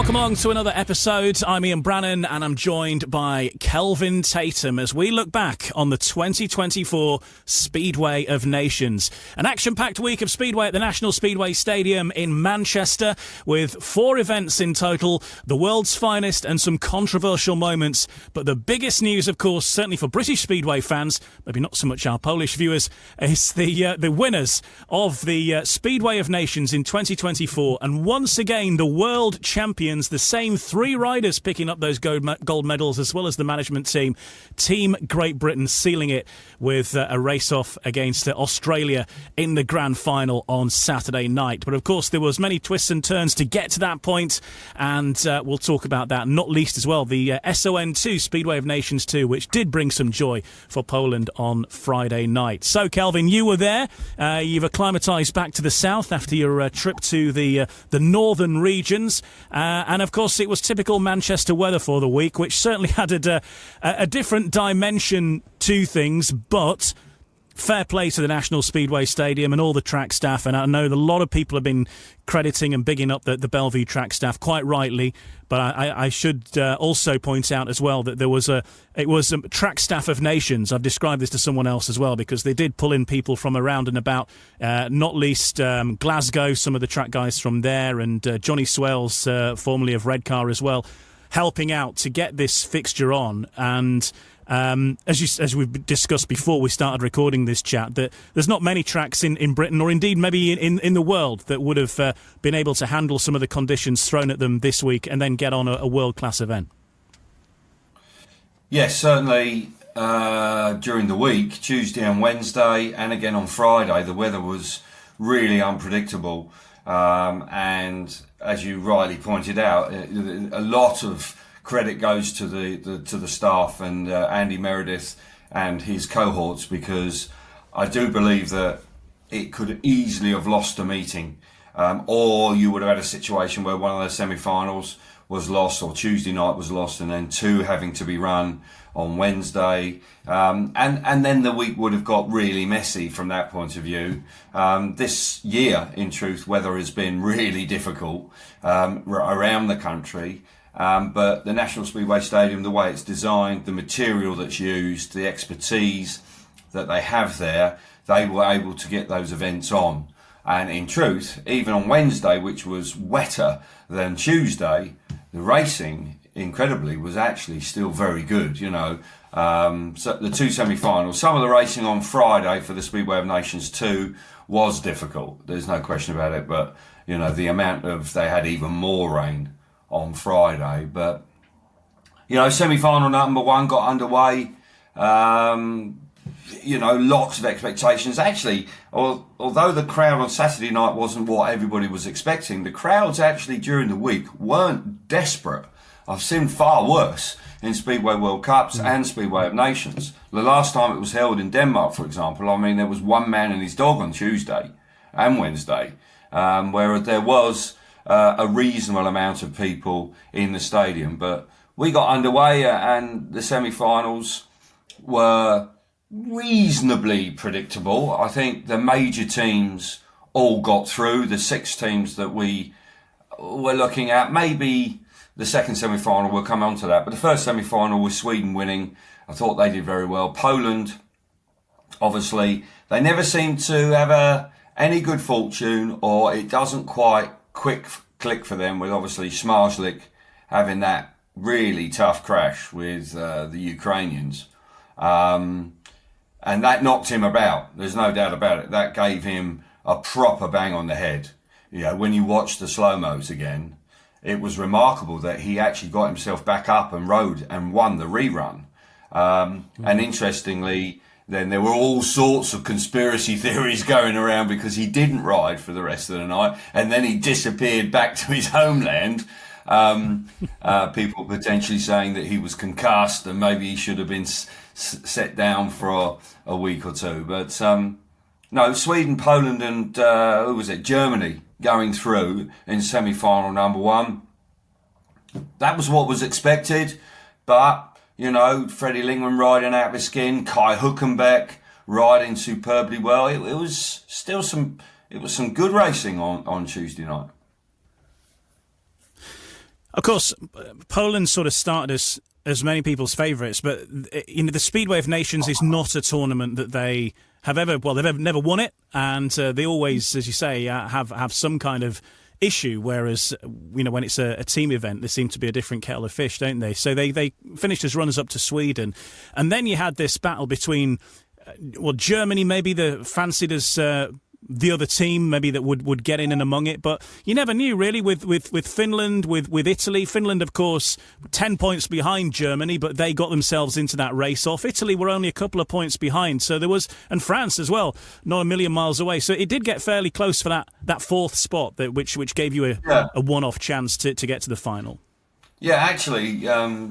Welcome along to another episode. I'm Ian Brannan and I'm joined by Kelvin Tatum as we look back on the 2024 Speedway of Nations. An action-packed week of Speedway at the National Speedway Stadium in Manchester with 4 events in total, the world's finest and some controversial moments. But the biggest news, of course, certainly for British Speedway fans, maybe not so much our Polish viewers, is the winners of the Speedway of Nations in 2024. And once again, the World Champions, the same 3 riders picking up those gold medals as well as the management team. Team Great Britain sealing it with a race-off against Australia in the grand final on Saturday night. But of course there was many twists and turns to get to that point, and we'll talk about that, not least as well the SON2 Speedway of Nations 2, which did bring some joy for Poland on Friday night. So Kelvin, you were there. You've acclimatised back to the south after your trip to the northern regions. And of course it was typical Manchester weather for the week, which certainly added a different dimension to things, but fair play to the National Speedway Stadium and all the track staff. And I know that a lot of people have been crediting and bigging up the Bellevue track staff, quite rightly. But I should also point out as well that it was a track staff of nations. I've described this to someone else as well, because they did pull in people from around and about, not least Glasgow, some of the track guys from there, and Johnny Swales, formerly of Redcar as well, helping out to get this fixture on. And as we've discussed before we started recording this chat, that there's not many tracks in Britain, or indeed maybe in the world, that would have been able to handle some of the conditions thrown at them this week and then get on a world-class event. Yes, certainly during the week, Tuesday and Wednesday, and again on Friday, the weather was really unpredictable. And as you rightly pointed out, a lot of credit goes to the staff and Andy Meredith and his cohorts, because I do believe that it could easily have lost a meeting, or you would have had a situation where one of the semi-finals was lost, or Tuesday night was lost, and then 2 having to be run on Wednesday, and then the week would have got really messy from that point of view. This year, in truth, weather has been really difficult around the country. But the National Speedway Stadium, the way it's designed, the material that's used, the expertise that they have there, they were able to get those events on. And in truth, even on Wednesday, which was wetter than Tuesday, the racing, incredibly, was actually still very good, you know. So the 2 semi-finals, some of the racing on Friday for the Speedway of Nations 2 was difficult. There's no question about it. But, you know, they had even more rain on Friday. But, you know, semi-final number 1 got underway. You know, lots of expectations. Actually, although the crowd on Saturday night wasn't what everybody was expecting, the crowds actually during the week weren't desperate. I've seen far worse in Speedway World Cups and Speedway of Nations. The last time it was held in Denmark, for example, I mean, there was one man and his dog on Tuesday and Wednesday, where there was a reasonable amount of people in the stadium. But we got underway and the semi-finals were reasonably predictable. I think the major teams all got through. The 6 teams that we were looking at, maybe the second semi-final, we'll come on to that. But the first semi-final was Sweden winning. I thought they did very well. Poland, obviously, they never seem to have any good fortune, or it doesn't quite click for them, with obviously Smarslik having that really tough crash with the Ukrainians. And that knocked him about. There's no doubt about it. That gave him a proper bang on the head. You know, when you watch the slow-mos again, it was remarkable that he actually got himself back up and rode and won the rerun. And interestingly, then there were all sorts of conspiracy theories going around, because he didn't ride for the rest of the night and then he disappeared back to his homeland. People potentially saying that he was concussed and maybe he should have been set down for a week or 2. But no, Sweden, Poland and Germany going through in semi-final number 1. That was what was expected. But, you know, Freddie Lingman riding out of his skin, Kai Hülkenberg riding superbly well. It was still some good racing on Tuesday night. Of course, Poland sort of started as many people's favourites, but the Speedway of Nations is not a tournament that they have they've never won it, and they always, as you say, have some kind of issue, whereas when it's a team event, they seem to be a different kettle of fish, don't they? So they finished as runners up to Sweden, and then you had this battle between Germany, maybe fancied as the other team maybe that would get in and among it, but you never knew really with Finland, with Italy. Finland, of course, 10 points behind Germany, but they got themselves into that race off. Italy were only a couple of points behind, so there was, and France as well, not a million miles away. So it did get fairly close for that fourth spot, which gave you a one-off chance to get to the final. Yeah, actually,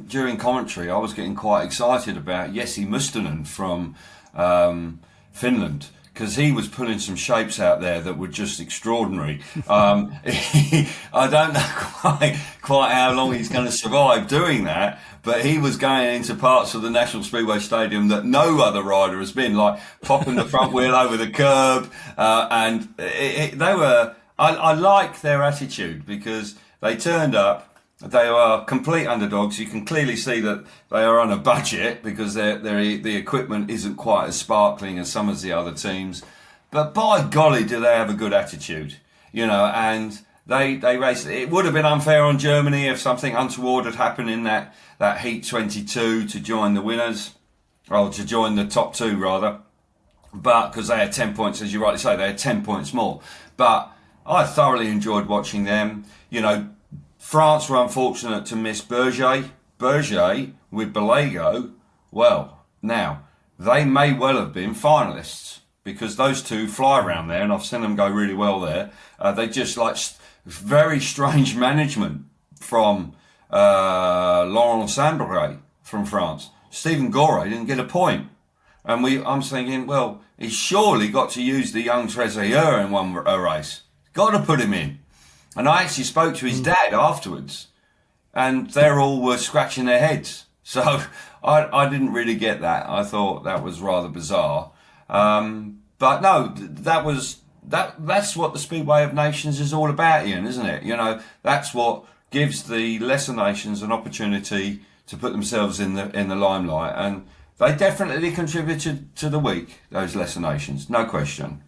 during commentary, I was getting quite excited about Jesse Mustonen from Finland, because he was pulling some shapes out there that were just extraordinary. I don't know quite how long he's going to survive doing that, but he was going into parts of the National Speedway Stadium that no other rider has been, like popping the front wheel over the curb. And they were, I like their attitude, because they turned up. They are complete underdogs. You can clearly see that they are on a budget, because the equipment isn't quite as sparkling as some of the other teams. But by golly, do they have a good attitude, and they race. It would have been unfair on Germany if something untoward had happened in that Heat 22 to join the winners, or to join the top two rather. But because they had 10 points, as you rightly say, they had 10 points more. But I thoroughly enjoyed watching them. France were unfortunate to miss Berger. Berger with Balago, well, now, they may well have been finalists, because those two fly around there, and I've seen them go really well there. They just very strange management from Laurent Sambray from France. Stephen Gore didn't get a point. And I'm thinking, well, he's surely got to use the young Trésor in one race. Got to put him in. And I actually spoke to his dad afterwards, and they all were scratching their heads. So I didn't really get that. I thought that was rather bizarre. But no, that's what the Speedway of Nations is all about, Ian, isn't it? That's what gives the lesser nations an opportunity to put themselves in the limelight, and they definitely contributed to the week, those lesser nations, no question.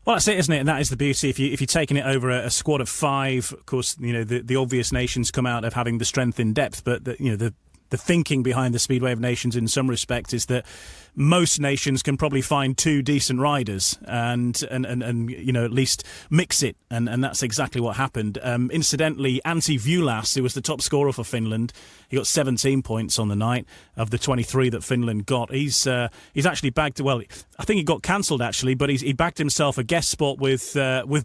Well, that's it, isn't it? And that is the beauty. If you're taking it over a squad of five, of course, the obvious nations come out of having the strength in depth, but the thinking behind the Speedway of Nations in some respect is that most nations can probably find two decent riders and at least mix it, and that's exactly what happened. Incidentally, Antti Vulas, who was the top scorer for Finland, he got 17 points on the night of the 23 that Finland got. He's actually bagged, well, I think he got cancelled actually, but he bagged himself a guest spot with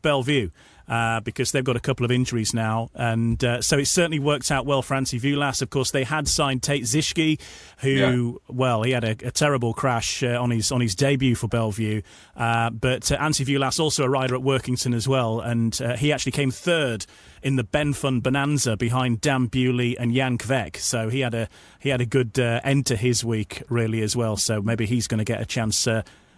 Bellevue. Because they've got a couple of injuries now, and so it certainly worked out well for Antti Vulas. Of course, they had signed Tate Zischke, who, well, he had a terrible crash on his debut for Bellevue, but Antti Vulas also a rider at Workington as well, and he actually came third in the Ben Fun Bonanza behind Dan Bewley and Jan Kvek. So he had a good end to his week really as well. So maybe he's going to get a chance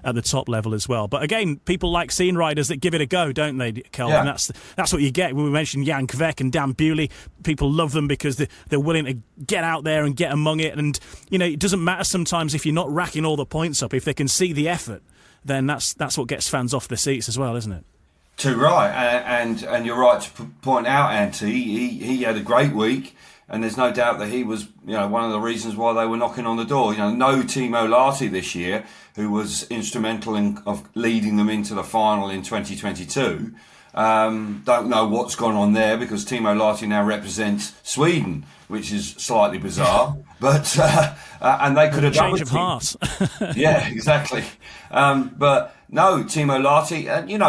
at the top level as well. But again, people like seeing riders that give it a go, don't they, Kelvin? Yeah. That's what you get. When we mentioned Jan Kvek and Dan Bewley, people love them because they're willing to get out there and get among it. And, it doesn't matter sometimes if you're not racking all the points up. If they can see the effort, then that's what gets fans off the seats as well, isn't it? Too right. And you're right to point out, Antti, he had a great week. And there's no doubt that he was, one of the reasons why they were knocking on the door. No Timo Lahti this year, who was instrumental of leading them into the final in 2022. Don't know what's gone on there, because Timo Lahti now represents Sweden, which is slightly bizarre. But and they could have done change of heart. Yeah, exactly. But no, Timo Lahti,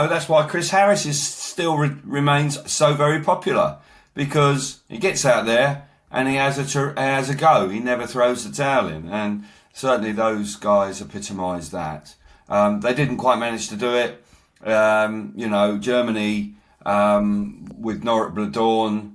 that's why Chris Harris still remains so very popular, because he gets out there and he has a go. He never throws the towel in, and certainly those guys epitomise that. They didn't quite manage to do it. Germany with Norbert Bladorn,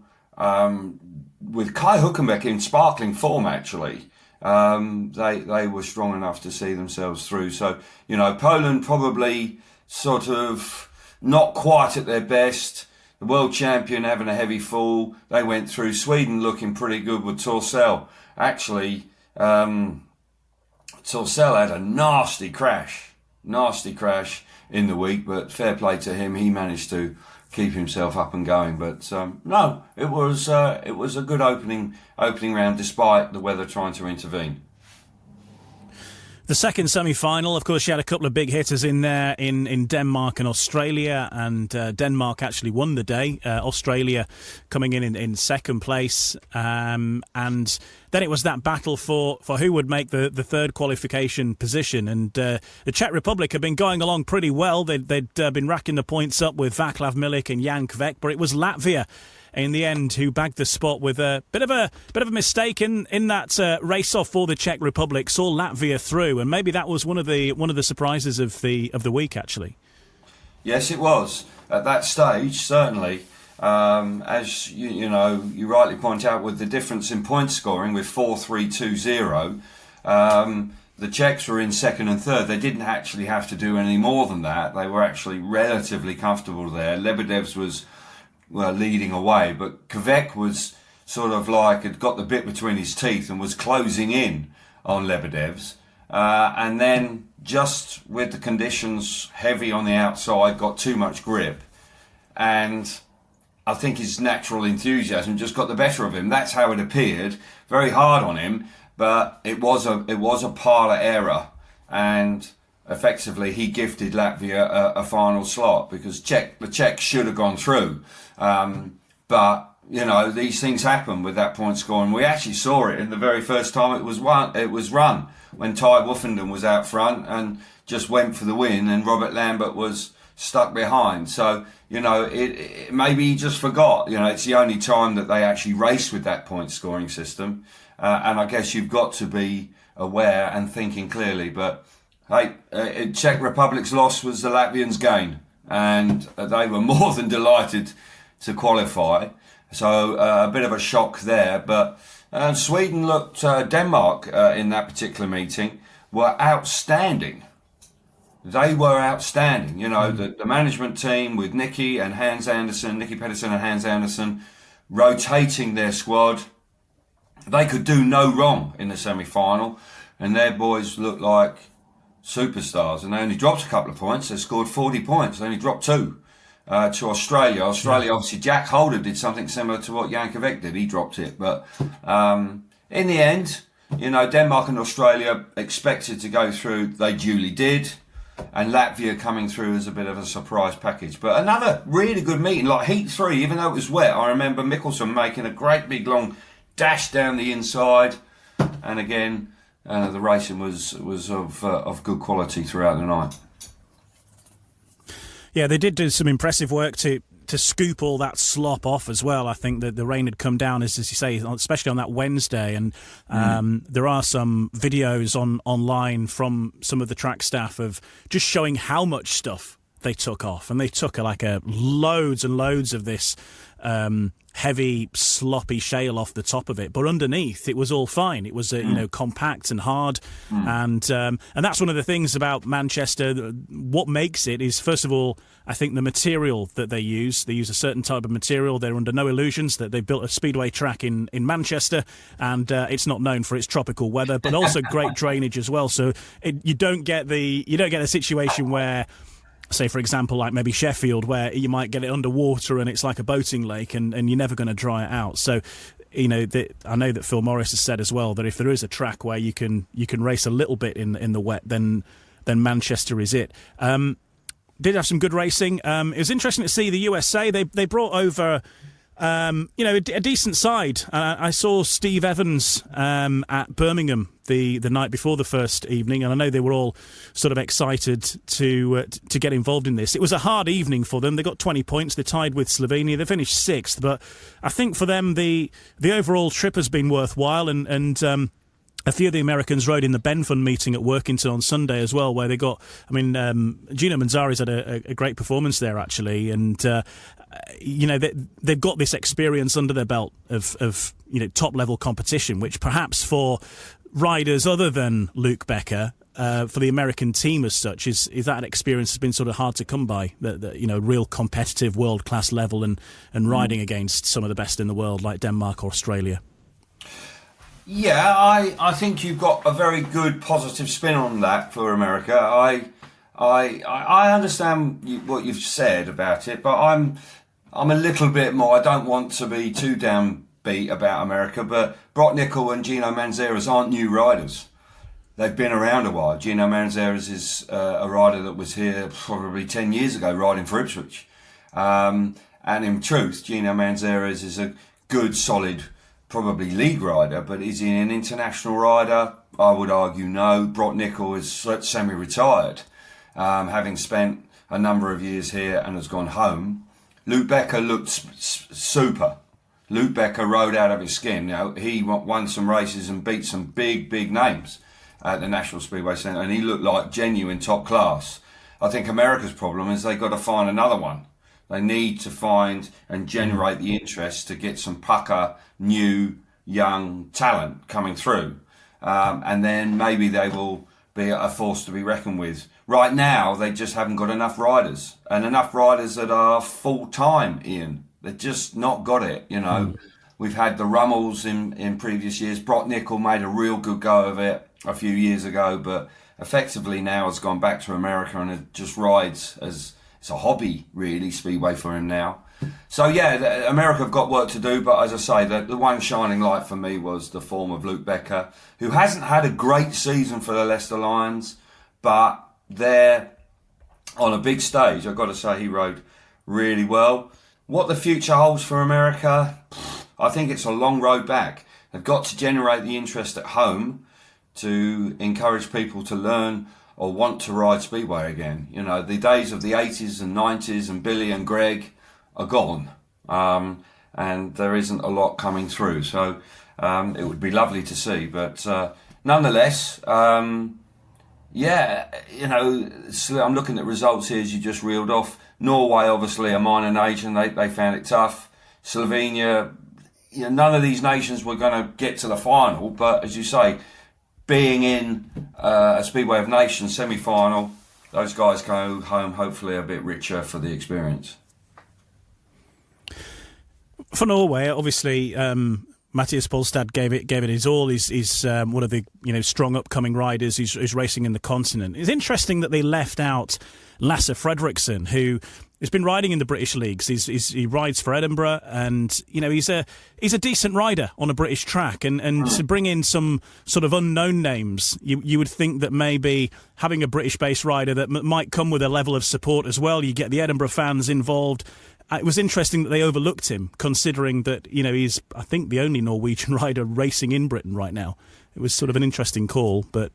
with Kai Hülkenberg in sparkling form actually. They were strong enough to see themselves through. So, Poland probably sort of not quite at their best. The world champion having a heavy fall. They went through. Sweden looking pretty good with Torssell. Actually, Torssell had a nasty crash in the week, but fair play to him. He managed to keep himself up and going. But no, it was a good opening round despite the weather trying to intervene. The second semi-final, of course, you had a couple of big hitters in there in Denmark and Australia, and Denmark actually won the day. Australia coming in second place, and then it was that battle for who would make the third qualification position. And the Czech Republic had been going along pretty well. They'd been racking the points up with Václav Milik and Jan Kvek, but it was Latvia in the end who bagged the spot with a bit of a mistake in that race off for the Czech Republic, saw Latvia through, and maybe that was one of the surprises of the week, actually. Yes, it was at that stage, certainly. As you rightly point out, with the difference in point scoring with 4-3-2-0, the Czechs were in second and third. They didn't actually have to do any more than that. They were actually relatively comfortable there. Lebedev's was leading away, but Kvek was sort of like had got the bit between his teeth and was closing in on Lebedev's, and then just with the conditions heavy on the outside, got too much grip, and I think his natural enthusiasm just got the better of him. That's how it appeared. Very hard on him, but it was a parlour error, and effectively he gifted Latvia a final slot, because the Czechs should have gone through. But these things happen with that point scoring. We actually saw it in the very first time it was run when Ty Woofenden was out front and just went for the win, and Robert Lambert was stuck behind. So it maybe he just forgot. It's the only time that they actually race with that point scoring system, and I guess you've got to be aware and thinking clearly. But hey, Czech Republic's loss was the Latvians' gain, and they were more than delighted to qualify. So a bit of a shock there. But Sweden looked, Denmark in that particular meeting were outstanding. They were outstanding. The management team with Nicky Pedersen and Hans Andersen rotating their squad. They could do no wrong in the semi-final, and their boys looked like superstars, and they only dropped a couple of points. They scored 40 points. They only dropped 2 to Australia. Obviously, Jack Holder did something similar to what Jan Kvek did. He dropped it. But in the end, Denmark and Australia expected to go through. They duly did. And Latvia coming through as a bit of a surprise package. But another really good meeting, like Heat 3, even though it was wet. I remember Mickelson making a great big long dash down the inside. And again, the racing was of good quality throughout the night. Yeah, they did do some impressive work to scoop all that slop off as well. I think that the rain had come down, as you say, especially on that Wednesday. And there are some videos online from some of the track staff of just showing how much stuff they took off. And they took loads and loads of this heavy, sloppy shale off the top of it, but underneath it was all fine. It was compact and hard, and that's one of the things about Manchester. What makes it is, first of all, I think the material that they use. They use a certain type of material. They're under no illusions that they built a speedway track in Manchester, and it's not known for its tropical weather, but also great drainage as well. So you don't get a situation where, say, for example, like maybe Sheffield, where you might get it underwater and it's like a boating lake and you're never going to dry it out. So, I know that Phil Morris has said as well that if there is a track where you can race a little bit in the wet, then Manchester is it. Did have some good racing. It was interesting to see the USA. They brought over a decent side. I saw Steve Evans at Birmingham the night before the first evening, and I know they were all sort of excited to get involved in this. It was a hard evening for them. They got 20 points. They tied with Slovenia. They finished 6th, but I think for them the overall trip has been worthwhile, and a few of the Americans rode in the Ben Fund meeting at Workington on Sunday as well, where they got, Gino Manzari's had a great performance there, actually, and they've got this experience under their belt of top level competition, which perhaps for riders other than Luke Becker for the American team as such? Is that an experience that's been sort of hard to come by? That real competitive world class level and riding against some of the best in the world like Denmark or Australia. Yeah, I think you've got a very good positive spin on that for America. I understand what you've said about it, but I'm a little bit more. I don't want to be too downbeat about America, but Brock Nickel and Gino Manzarek aren't new riders. They've been around a while. Gino Manzarek is a rider that was here probably 10 years ago riding for Ipswich. And in truth, Gino Manzarek is a good, solid, probably league rider, but is he an international rider? I would argue no. Brock Nickel is semi-retired, having spent a number of years here and has gone home. Luke Becker looked super. Luke Becker rode out of his skin. He won some races and beat some big names at the National Speedway Stadium, and he looked like genuine top class. I think America's problem is they've got to find another one. They need to find and generate the interest to get some pucker, new, young talent coming through. And then maybe they will be a force to be reckoned with. Right now, they just haven't got enough riders. And enough riders that are full-time, Ian. They've just not got it, We've had the Rummels in previous years. Brock Nickel made a real good go of it a few years ago, but effectively now has gone back to America and it just rides as... It's a hobby, really, Speedway for him now. So, yeah, America have got work to do, but as I say, the one shining light for me was the form of Luke Becker, who hasn't had a great season for the Leicester Lions, but they're on a big stage. I've got to say he rode really well. What the future holds for America, I think it's a long road back. They've got to generate the interest at home to encourage people to learn or want to ride Speedway again. The days of the 80s and 90s and Billy and Greg are gone. And there isn't a lot coming through. So it would be lovely to see. But nonetheless, I'm looking at results here as you just reeled off. Norway, obviously, a minor nation. They found it tough. Slovenia, none of these nations were going to get to the final. But as you say, being in a Speedway of Nations semi-final, those guys go home hopefully a bit richer for the experience. For Norway, obviously, Matthias Polstad gave it his all. He's one of the strong upcoming riders who's racing in the continent. It's interesting that they left out Lasse Fredriksson, who has been riding in the British leagues. He rides for Edinburgh, and he's a decent rider on a British track. And to bring in some sort of unknown names, you would think that maybe having a British-based rider that might come with a level of support as well. You get the Edinburgh fans involved. It was interesting that they overlooked him, considering that he's, I think, the only Norwegian rider racing in Britain right now. It was sort of an interesting call, but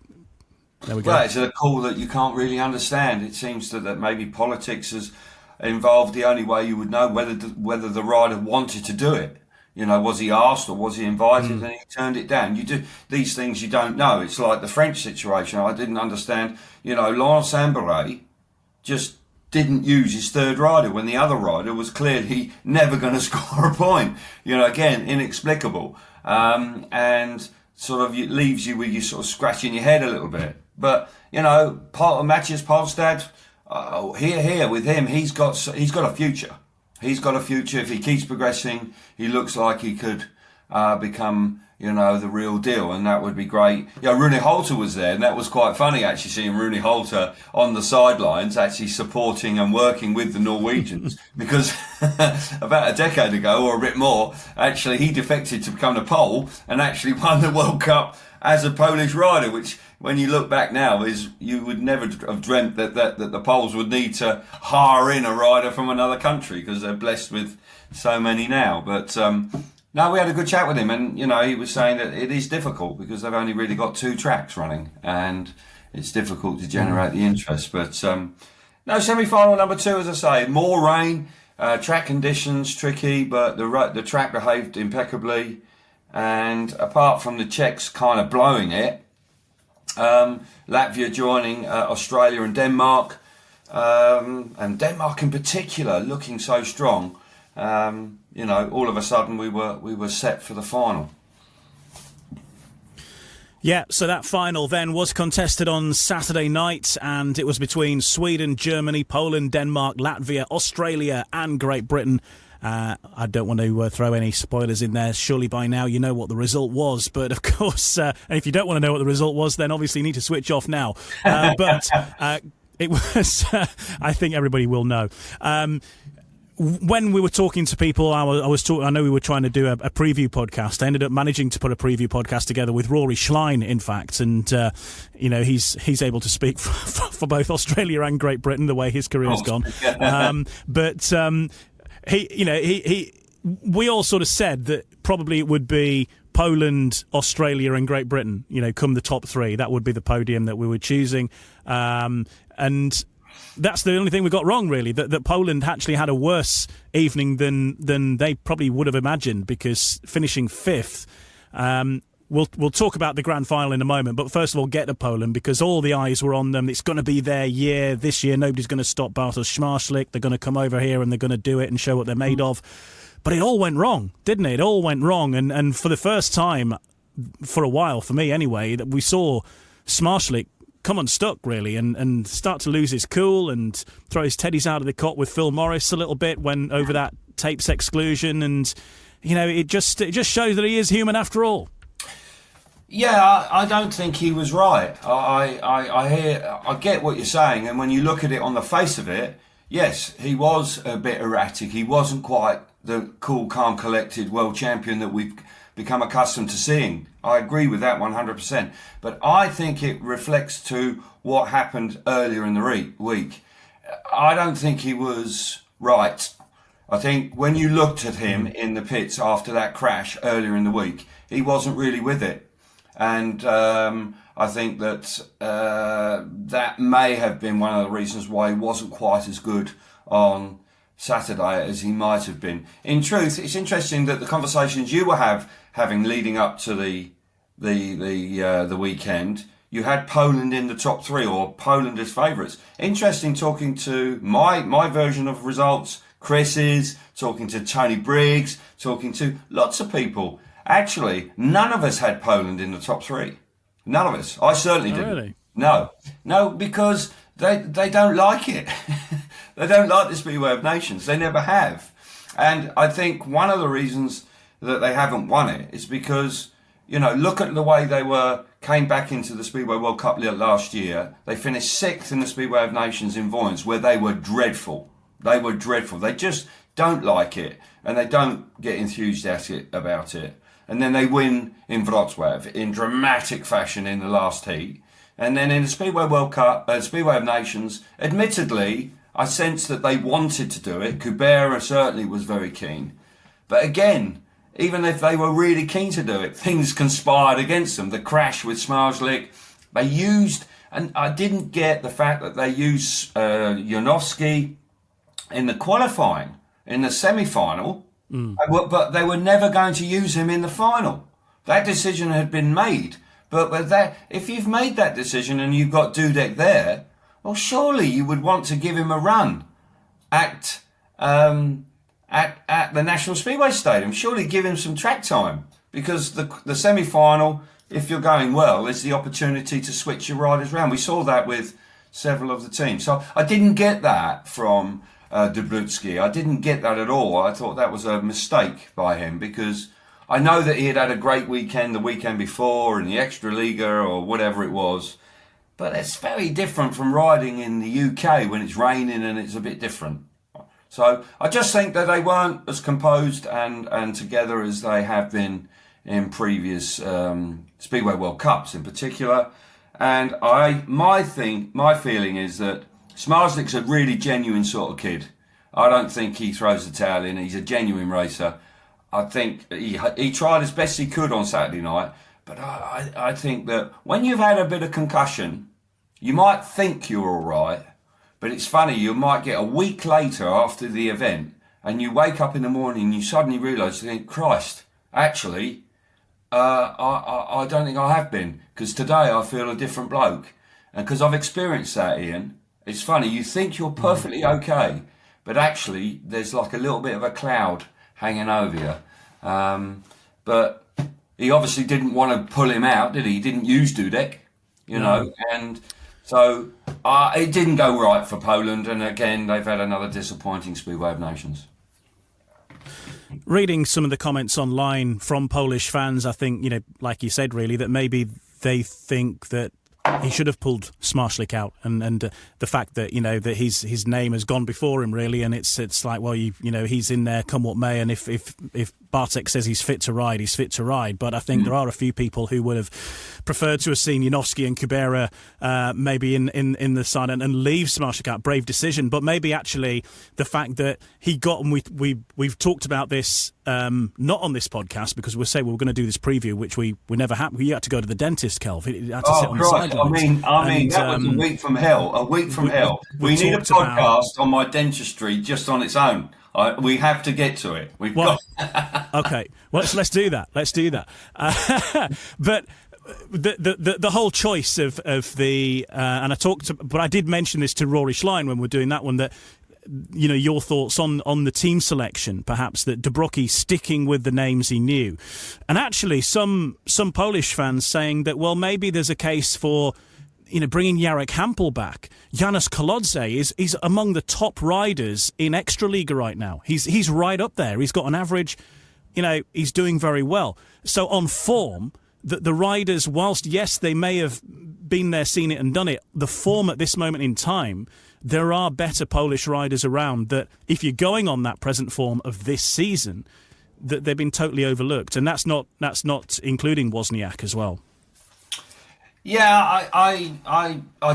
there we go. Well, it's a call that you can't really understand. It seems that maybe politics has involved the only way you would know whether the rider wanted to do it. Was he asked or was he invited and he turned it down? You do these things you don't know. It's like the French situation. I didn't understand. Laurent Sambaret just didn't use his third rider when the other rider was clearly never going to score a point. Again, inexplicable. And sort of it leaves you with you sort of scratching your head a little bit. But, Matthias Polstad, here with him, he's got a future. He's got a future. If he keeps progressing, he looks like he could become, the real deal, and that would be great. Rune Holter was there, and that was quite funny actually seeing Rune Holter on the sidelines actually supporting and working with the Norwegians because about a decade ago or a bit more, actually he defected to become a Pole and actually won the World Cup as a Polish rider, which when you look back now you would never have dreamt that the Poles would need to hire in a rider from another country because they're blessed with so many now. But no, we had a good chat with him, and he was saying that it is difficult because they've only really got 2 tracks running, and it's difficult to generate the interest. But no, semi-final number 2, as I say, more rain, track conditions tricky, but the track behaved impeccably, and apart from the Czechs kind of blowing it, Latvia joining Australia and Denmark in particular looking so strong. All of a sudden we were set for the final. Yeah, so that final then was contested on Saturday night, and it was between Sweden, Germany, Poland, Denmark, Latvia, Australia and Great Britain. I don't want to throw any spoilers in there. Surely by now you know what the result was. But of course, and if you don't want to know what the result was, then obviously you need to switch off now. But it was, I think everybody will know. When we were talking to people, I know we were trying to do a preview podcast. I ended up managing to put a preview podcast together with Rory Schlein, in fact, and he's able to speak for both Australia and Great Britain the way his career has gone. We all sort of said that probably it would be Poland, Australia, and Great Britain. Come the top three, that would be the podium that we were choosing, and that's the only thing we got wrong, really, that Poland actually had a worse evening than they probably would have imagined, because finishing fifth. We'll talk about the grand final in a moment, but first of all, get to Poland, because all the eyes were on them. It's going to be their year this year. Nobody's going to stop Bartosz Szmartlik. They're going to come over here and they're going to do it and show what they're made of. But it all went wrong, didn't it? It all went wrong. And for the first time, for a while, for me anyway, that we saw Szmartlik come unstuck, really, and start to lose his cool and throw his teddies out of the cot with Phil Morris a little bit when over that tapes exclusion. And, it just shows that he is human after all. Yeah, I don't think he was right. I get what you're saying, and when you look at it on the face of it, yes, he was a bit erratic. He wasn't quite the cool, calm, collected world champion that we've become accustomed to seeing. I agree with that 100%. But I think it reflects to what happened earlier in the week. I don't think he was right. I think when you looked at him in the pits after that crash earlier in the week, he wasn't really with it. And I think that that may have been one of the reasons why he wasn't quite as good on Saturday as he might have been. In truth, it's interesting that the conversations you were having leading up to the weekend, you had Poland in the top three, or Poland as favourites. Interesting talking to my version of results, Chris's, talking to Tony Briggs, talking to lots of people. Actually, none of us had Poland in the top three. None of us. I certainly didn't. Really? No, because they don't like it. They don't like the Speedway of Nations. They never have. And I think one of the reasons that they haven't won it is because, look at the way they came back into the Speedway World Cup last year. They finished sixth in the Speedway of Nations in Voyance, where they were dreadful. They just don't like it, and they don't get enthusiastic about it. And then they win in Wrocław in dramatic fashion in the last heat. And then in the Speedway World Cup, Speedway of Nations, admittedly, I sensed that they wanted to do it. Kubera certainly was very keen. But again, even if they were really keen to do it, things conspired against them. The crash with Szmartlik, they used, and I didn't get the fact that they used Janowski in the qualifying, in the semi-final, but they were never going to use him in the final. That decision had been made. But that, if you've made that decision and you've got Dudek there, well, surely you would want to give him a run at the National Speedway Stadium. Surely give him some track time, because the semi-final, if you're going well, is the opportunity to switch your riders around. We saw that with several of the teams. So I didn't get that from Dubrutsky. I didn't get that at all. I thought that was a mistake by him, because I know that he had a great weekend the weekend before in the Extra Liga or whatever it was, but it's very different from riding in the UK when it's raining and it's a bit different. So I just think that they weren't as composed and together as they have been in previous Speedway World Cups in particular. And my feeling is that Szmartlik's a really genuine sort of kid. I don't think he throws the towel in. He's a genuine racer. I think he tried as best he could on Saturday night, but I think that when you've had a bit of concussion, you might think you're all right, but it's funny, you might get a week later after the event and you wake up in the morning and you suddenly realise, you think, Christ, actually, I don't think I have been, because today I feel a different bloke. And because I've experienced that, Ian, it's funny, you think you're perfectly okay, but actually there's like a little bit of a cloud hanging over you. But he obviously didn't want to pull him out, did he? He didn't use Dudek, you know, and so it didn't go right for Poland. And again, they've had another disappointing Speedway of Nations. Reading some of the comments online from Polish fans, I think, like you said, really, that maybe they think that he should have pulled Smarslik out, and the fact that that his name has gone before him, really, and it's like, well, he's in there come what may, and if Bartek says he's fit to ride, he's fit to ride. But I think there are a few people who would have preferred to have seen Janowski and Kubera maybe in the side and leave Smarslik out. Brave decision, but maybe actually the fact that he got, and we've talked about this not on this podcast because we're saying we were going to do this preview, which we never had. We had to go to the dentist, Kelv. He had to sit on the sidelines. I mean, that was a week from hell. A week from hell. We need a podcast on my dentistry just on its own. We have to get to it. Okay. Well, let's do that. Let's do that. But the whole choice of the and but I did mention this to Rory Schlein when we were doing that one, that your thoughts on the team selection, perhaps that Dubrucki sticking with the names he knew, and actually some Polish fans saying that, well, maybe there's a case for bringing Jarek Hampel back. Janusz Kolodze is among the top riders in Extraliga right now. He's right up there. He's got an average, he's doing very well. So on form, the riders, whilst yes, they may have been there, seen it and done it, the form at this moment in time, there are better Polish riders around that if you're going on that present form of this season, that they've been totally overlooked. And that's not including Wozniak as well. Yeah, I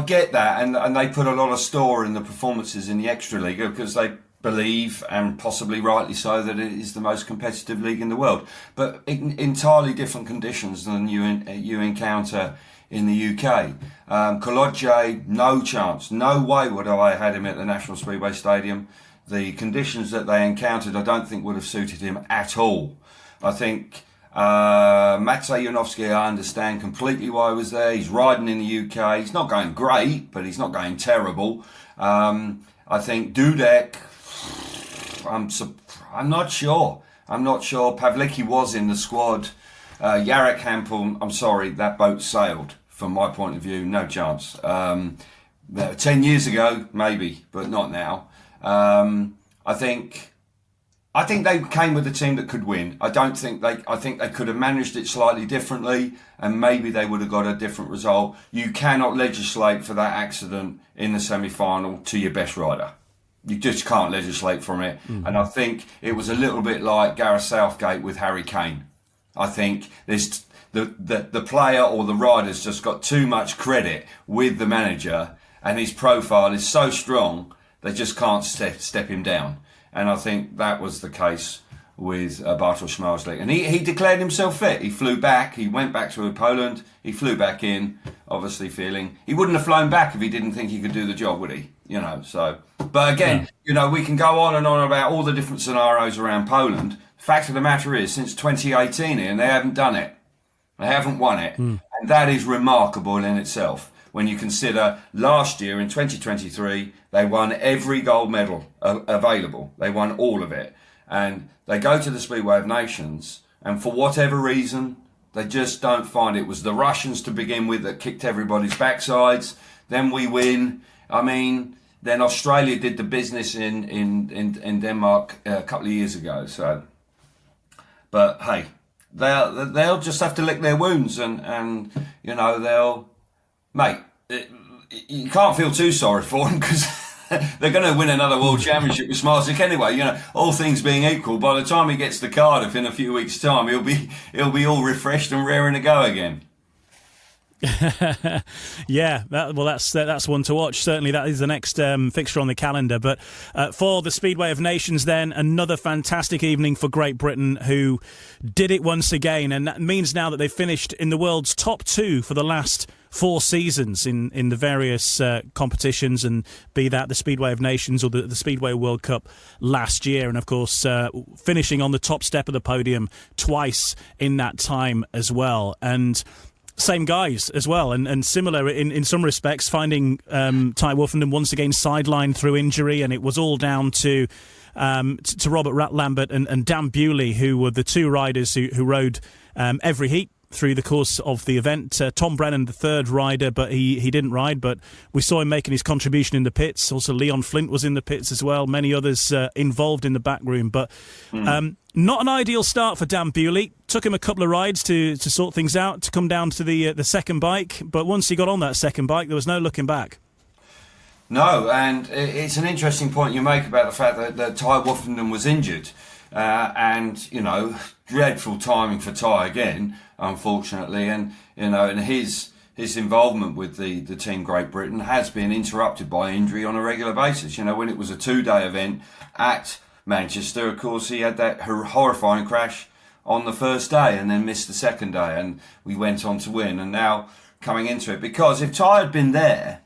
get that, and they put a lot of store in the performances in the Extraliga because they believe, and possibly rightly so, that it is the most competitive league in the world. But in entirely different conditions than you encounter in the UK. Kolodze, no chance, no way would I have had him at the National Speedway Stadium. The conditions that they encountered, I don't think would have suited him at all. I think Maciej Janowski, I understand completely why he was there. He's riding in the UK. He's not going great, but he's not going terrible. I think Dudek, I'm not sure. Pawlicki was in the squad. Jarek Hampel, I'm sorry, that boat sailed from my point of view. No chance. 10 years ago, maybe, but not now. I think they came with a team that could win. I think they could have managed it slightly differently, and maybe they would have got a different result. You cannot legislate for that accident in the semi-final to your best rider. You just can't legislate from it. Mm-hmm. And I think it was a little bit like Gareth Southgate with Harry Kane. I think there's the player or the rider's just got too much credit with the manager, and his profile is so strong they just can't step him down. And I think that was the case with Bartosz Smarslik. And he declared himself fit. He flew back. He went back to Poland. He flew back in, obviously feeling... He wouldn't have flown back if he didn't think he could do the job, would he? So... But again, we can go on and on about all the different scenarios around Poland. Fact of the matter is, since 2018, Ian, they haven't done it. They haven't won it. And that is remarkable in itself. When you consider last year in 2023, they won every gold medal available. They won all of it. And they go to the Speedway of Nations, and for whatever reason, they just don't find it. It was the Russians to begin with that kicked everybody's backsides. Then we win. I mean, then Australia did the business in Denmark a couple of years ago. So, but hey, they'll just have to lick their wounds, and they'll... Mate, you can't feel too sorry for them because they're going to win another World Championship with Smarslik anyway. All things being equal, by the time he gets to Cardiff in a few weeks' time, he'll be all refreshed and raring to go again. Yeah, that's one to watch. Certainly, that is the next fixture on the calendar. But for the Speedway of Nations, then another fantastic evening for Great Britain, who did it once again, and that means now that they've finished in the world's top two for the last 4 seasons in the various competitions, and be that the Speedway of Nations or the Speedway World Cup last year, and of course finishing on the top step of the podium twice in that time as well. And same guys as well, and similar in some respects, finding Ty Wolfenden once again sidelined through injury, and it was all down to to Robert Lambert and Dan Bewley, who were the two riders who rode every heat through the course of the event. Tom Brennan, the third rider, but he didn't ride, but we saw him making his contribution in the pits. Also, Leon Flint was in the pits as well, many others involved in the back room. But not an ideal start for Dan Bewley. Took him a couple of rides to sort things out, to come down to the second bike. But once he got on that second bike, there was no looking back. No, and it's an interesting point you make about the fact that Ty Woofenden was injured. And, dreadful timing for Ty again, unfortunately. And, and his involvement with the Team Great Britain has been interrupted by injury on a regular basis. When it was a 2-day event at Manchester, of course, he had that horrifying crash on the first day and then missed the second day. And we went on to win. And now coming into it, because if Ty had been there,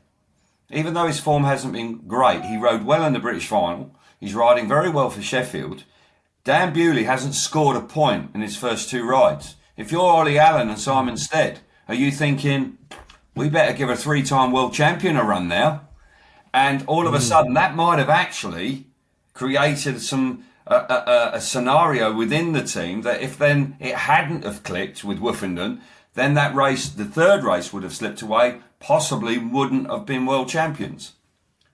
even though his form hasn't been great, he rode well in the British final. He's riding very well for Sheffield. Dan Bewley hasn't scored a point in his first 2 rides. If you're Ollie Allen and Simon Stead, are you thinking, we better give a 3-time world champion a run now? And all of a sudden, that might have actually created a scenario within the team that if then it hadn't have clicked with Woofenden, then that race, the third race, would have slipped away, possibly wouldn't have been world champions.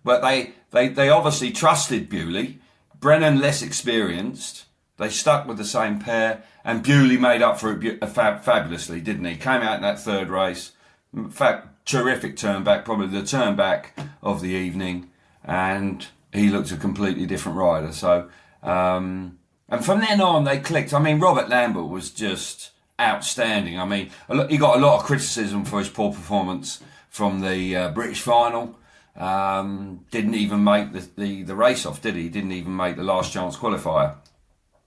But they obviously trusted Bewley. Brennan less experienced. They stuck with the same pair, and Bewley made up for it fabulously, didn't he? Came out in that third race. In fact, terrific turn back, probably the turn back of the evening, and he looked a completely different rider. So, and from then on, they clicked. I mean, Robert Lambert was just outstanding. I mean, he got a lot of criticism for his poor performance from the British final. Didn't even make the race off, did he? Didn't even make the last chance qualifier.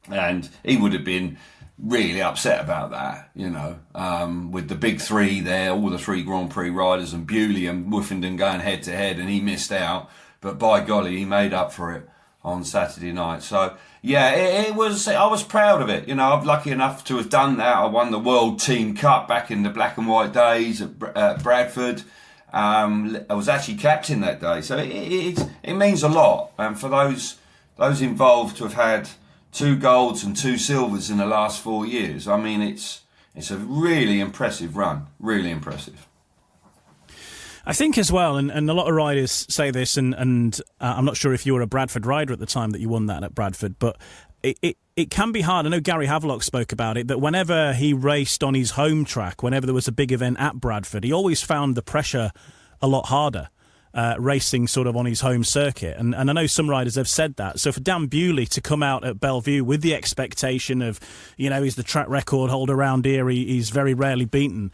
And he would have been really upset about that, with the big 3 there, all the 3 Grand Prix riders, and Bewley and Woofenden going head to head, and he missed out. But by golly, he made up for it on Saturday night. So yeah, it was. I was proud of it. I'm lucky enough to have done that. I won the World Team Cup back in the black and white days at Bradford. I was actually captain that day, so it means a lot. And for those involved to have had 2 golds and 2 silvers in the last 4 years, I mean, it's a really impressive run. Really impressive. I think as well, and a lot of riders say this, and I'm not sure if you were a Bradford rider at the time that you won that at Bradford, but it can be hard. I know Gary Havelock spoke about it, that whenever he raced on his home track, whenever there was a big event at Bradford, he always found the pressure a lot harder, racing sort of on his home circuit. And I know some riders have said that. So for Dan Bewley to come out at Bellevue with the expectation of, he's the track record holder around here, he's very rarely beaten,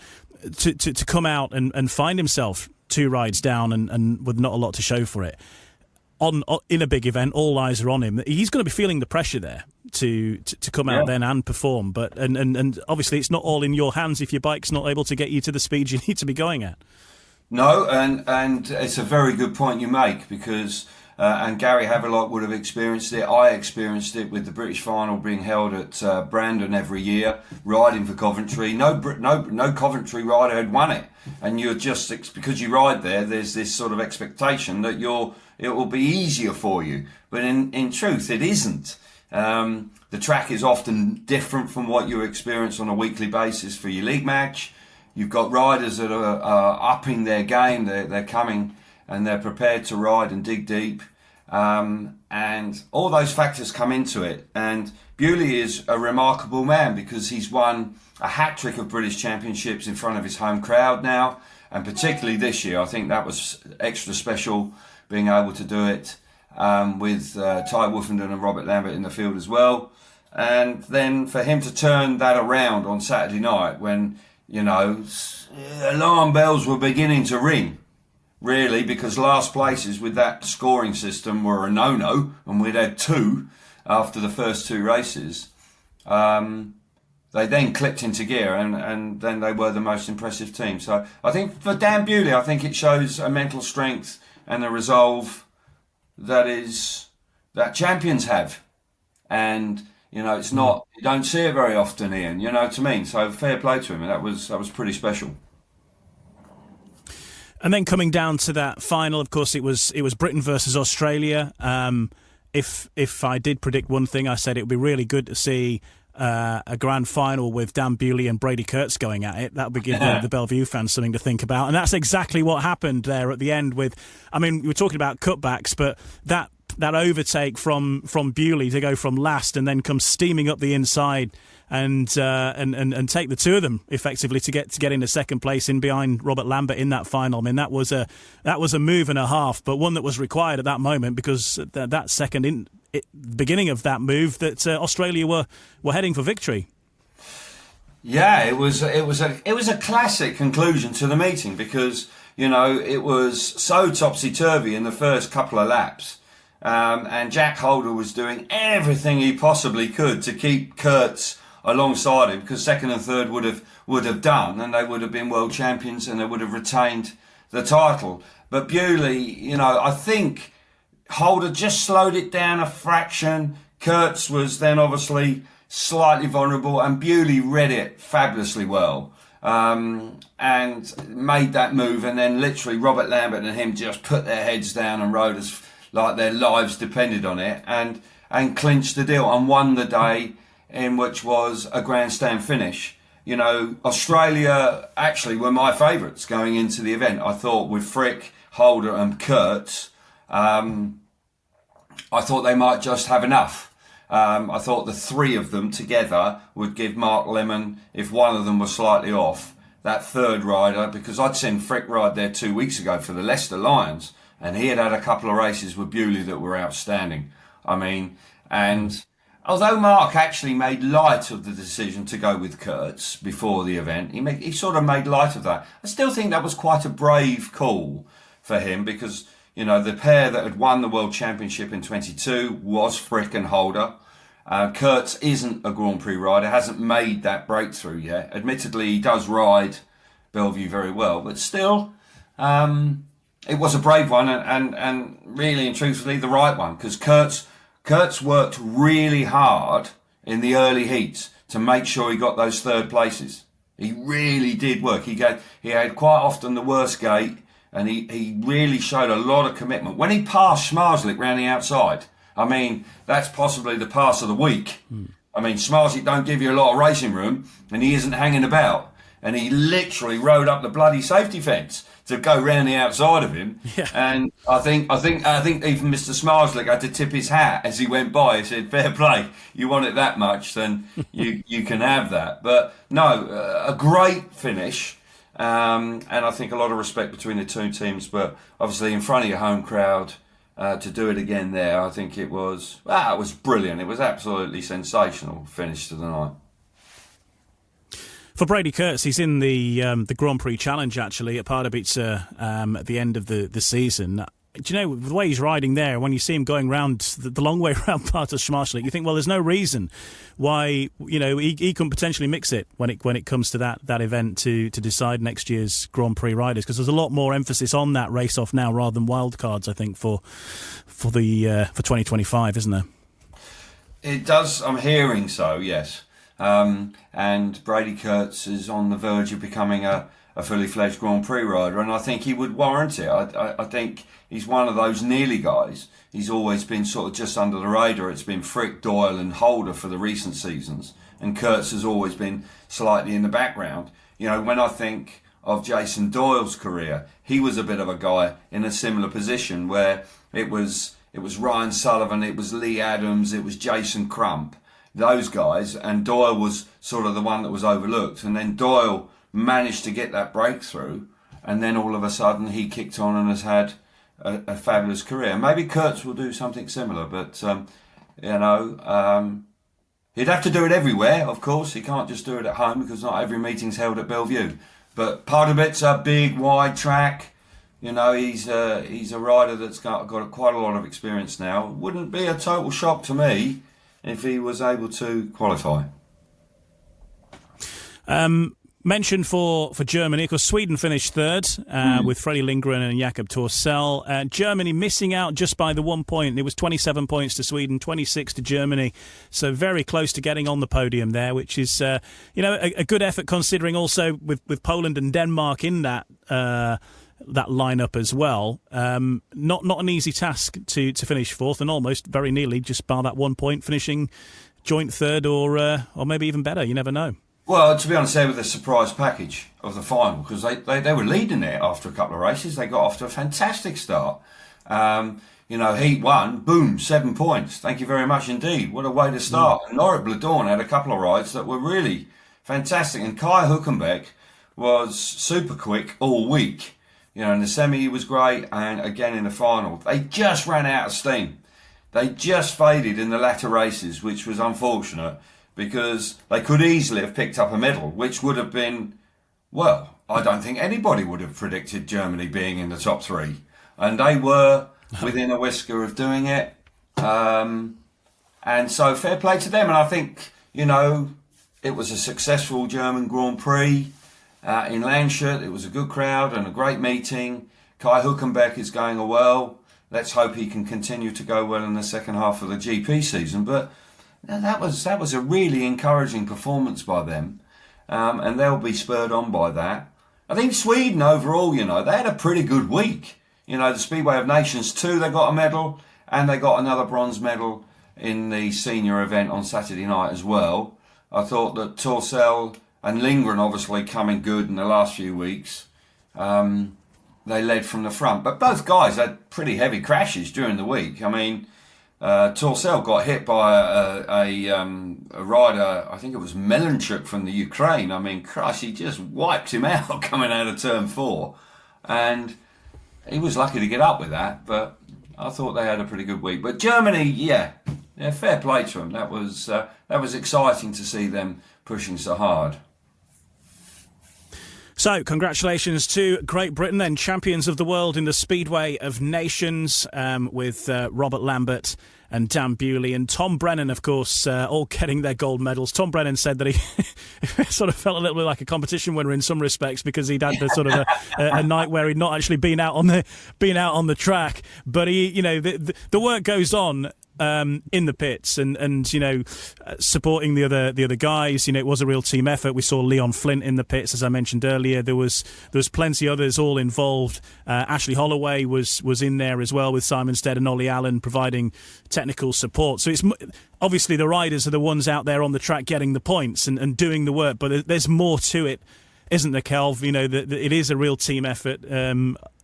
to come out and find himself 2 rides down and with not a lot to show for it. In a big event, all eyes are on him. He's going to be feeling the pressure there to come out then and perform. But and obviously it's not all in your hands if your bike's not able to get you to the speed you need to be going at. No, and it's a very good point you make, because and Gary Havelock would have experienced it. I experienced it with the British final being held at Brandon every year, riding for Coventry. No Coventry rider had won it, and you're just, because you ride there, there's this sort of expectation that it will be easier for you, but in truth it isn't. The track is often different from what you experience on a weekly basis for your league match. You've got riders that are upping their game. They're coming and they're prepared to ride and dig deep. And all those factors come into it. And Bewley is a remarkable man because he's won a hat-trick of British Championships in front of his home crowd now. And particularly this year, I think that was extra special, being able to do it with Ty Woofenden and Robert Lambert in the field as well. And then for him to turn that around on Saturday night when, alarm bells were beginning to ring, really, because last places with that scoring system were a no-no, and we'd had 2 after the first 2 races. They then clicked into gear, and then they were the most impressive team. So I think for Dan Bewley, I think it shows a mental strength and a resolve that champions have. And it's not, you don't see it very often, Ian, you know what I mean? So fair play to him, and that was pretty special. And then coming down to that final, of course, it was Britain versus Australia. if I did predict one thing, I said it would be really good to see a grand final with Dan Bewley and Brady Kurtz going at it. That would give the Bellevue fans something to think about. And that's exactly what happened there at the end with, I mean, we were talking about cutbacks, but that overtake from Bewley to go from last and then come steaming up the inside and take the two of them effectively to get into second place in behind Robert Lambert in that final. I mean, that was a move and a half, but one that was required at that moment because that second beginning of that move that Australia were heading for victory. Yeah, it was a classic conclusion to the meeting because it was so topsy-turvy in the first couple of laps. And Jack Holder was doing everything he possibly could to keep Kurtz alongside him because second and third would have done, and they would have been world champions and they would have retained the title. But Bewley, I think Holder just slowed it down a fraction. Kurtz was then obviously slightly vulnerable, and Bewley read it fabulously well. And made that move, and then literally Robert Lambert and him just put their heads down and rode as like their lives depended on it, and clinched the deal and won the day in which was a grandstand finish. Australia actually were my favourites going into the event. I thought with Frick, Holder and Kurtz, I thought they might just have enough. I thought the three of them together would give Mark Lemon, if one of them was slightly off, that third rider, because I'd seen Frick ride there 2 weeks ago for the Leicester Lions, and he had a couple of races with Bewley that were outstanding. I mean, and although Mark actually made light of the decision to go with Kurtz before the event, he sort of made light of that. I still think that was quite a brave call for him because, the pair that had won the World Championship in 22 was Frick and Holder. Kurtz isn't a Grand Prix rider, hasn't made that breakthrough yet. Admittedly, he does ride Bellevue very well, but still, it was a brave one and really and truthfully the right one because Kurtz worked really hard in the early heats to make sure he got those third places. He really did work. He had quite often the worst gate, and he really showed a lot of commitment. When he passed Schmarzlik round the outside, I mean, that's possibly the pass of the week. I mean, Schmarzlik don't give you a lot of racing room, and he isn't hanging about. And he literally rode up the bloody safety fence to go round the outside of him. Yeah. And I think even Mr. Schmarzlik had to tip his hat as he went by. He said, fair play, you want it that much, then you can have that. But no, a great finish. And I think a lot of respect between the two teams, but obviously in front of your home crowd, to do it again there, I think it was brilliant. It was absolutely sensational finish to the night. For Brady Kurtz, he's in the Grand Prix Challenge, actually, at Pardubice at the end of the season. Do you know, the way he's riding there, when you see him going round the long way around part of Schmarzlik, you think, well, there's no reason why, he couldn't potentially mix it when it comes to that event to decide next year's Grand Prix riders, because there's a lot more emphasis on that race off now rather than wildcards, I think, for 2025, isn't there? It does. I'm hearing so, yes. And Brady Kurtz is on the verge of becoming a fully fledged Grand Prix rider, and I think he would warrant it. I think he's one of those nearly guys. He's always been sort of just under the radar. It's been Frick, Doyle and Holder for the recent seasons, and Kurtz has always been slightly in the background. When I think of Jason Doyle's career, he was a bit of a guy in a similar position where it was Ryan Sullivan, it was Lee Adams, it was Jason Crump, those guys, and Doyle was sort of the one that was overlooked, and then Doyle managed to get that breakthrough, and then all of a sudden he kicked on and has had a fabulous career. Maybe Kurtz will do something similar, but he'd have to do it everywhere, of course. He can't just do it at home because not every meeting's held at Bellevue. But part of it's a big, wide track. He's a rider that's got quite a lot of experience now. Wouldn't be a total shock to me if he was able to qualify. Mentioned for Germany, because Sweden finished third with Freddie Lindgren and Jakob Torsell. Germany missing out just by the 1 point. It was 27 points to Sweden, 26 to Germany. So very close to getting on the podium there, which is a good effort considering also with Poland and Denmark in that lineup as well. Not an easy task to finish fourth, and almost very nearly just bar that 1 point, finishing joint third or maybe even better. You never know. Well, to be honest, they were the surprise package of the final because they were leading it after a couple of races. They got off to a fantastic start. Heat 1, boom, 7 points. Thank you very much indeed. What a way to start. And Norit Bladorn had a couple of rides that were really fantastic. And Kai Hülkenberg was super quick all week. In the semi he was great, and again in the final. They just ran out of steam. They just faded in the latter races, which was unfortunate because they could easily have picked up a medal, which would have been, well, I don't think anybody would have predicted Germany being in the top three. And they were within a whisker of doing it. And so fair play to them. And I think, it was a successful German Grand Prix in Lambert. It was a good crowd and a great meeting. Kai Hülkenberg is going well. Let's hope he can continue to go well in the second half of the GP season. But that was a really encouraging performance by them. And they'll be spurred on by that. I think Sweden overall, they had a pretty good week. The Speedway of Nations 2, they got a medal, and they got another bronze medal in the senior event on Saturday night as well. I thought that Torsell and Lindgren obviously coming good in the last few weeks. They led from the front, but both guys had pretty heavy crashes during the week. I mean, Torsell got hit by a rider, I think it was Melanchuk from the Ukraine. I mean, Christ, he just wiped him out coming out of turn 4. And he was lucky to get up with that, but I thought they had a pretty good week. But Germany, yeah, fair play to them. That was exciting to see them pushing so hard. So, congratulations to Great Britain, then champions of the world in the Speedway of Nations, with Robert Lambert and Dan Bewley and Tom Brennan, of course, all getting their gold medals. Tom Brennan said that he sort of felt a little bit like a competition winner in some respects because he'd had the sort of a night where he'd not actually been out on the track, but he, the work goes on. In the pits and supporting the other guys. It was a real team effort. We saw Leon Flint in the pits, as I mentioned earlier. There was plenty others all involved. Ashley Holloway was in there as well, with Simon Stead and Ollie Allen providing technical support. So it's obviously the riders are the ones out there on the track getting the points and doing the work, but there's more to it, isn't there, Kelv? It is a real team effort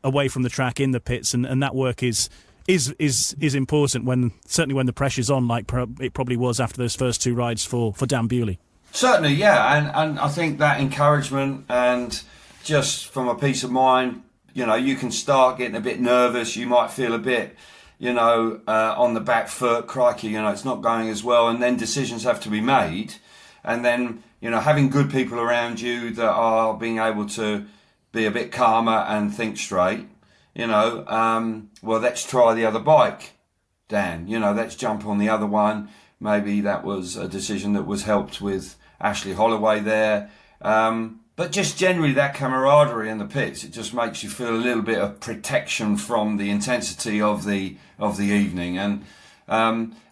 away from the track in the pits, and that work is important certainly when the pressure's on, like it probably was after those first 2 rides for Dan Bewley. Certainly, yeah, and I think that encouragement and just from a peace of mind, you can start getting a bit nervous. You might feel a bit, on the back foot, crikey, it's not going as well, and then decisions have to be made, and then having good people around you that are being able to be a bit calmer and think straight. Well, let's try the other bike, Dan. Let's jump on the other one. Maybe that was a decision that was helped with Ashley Holloway there. But just generally that camaraderie in the pits, it just makes you feel a little bit of protection from the intensity of the evening. And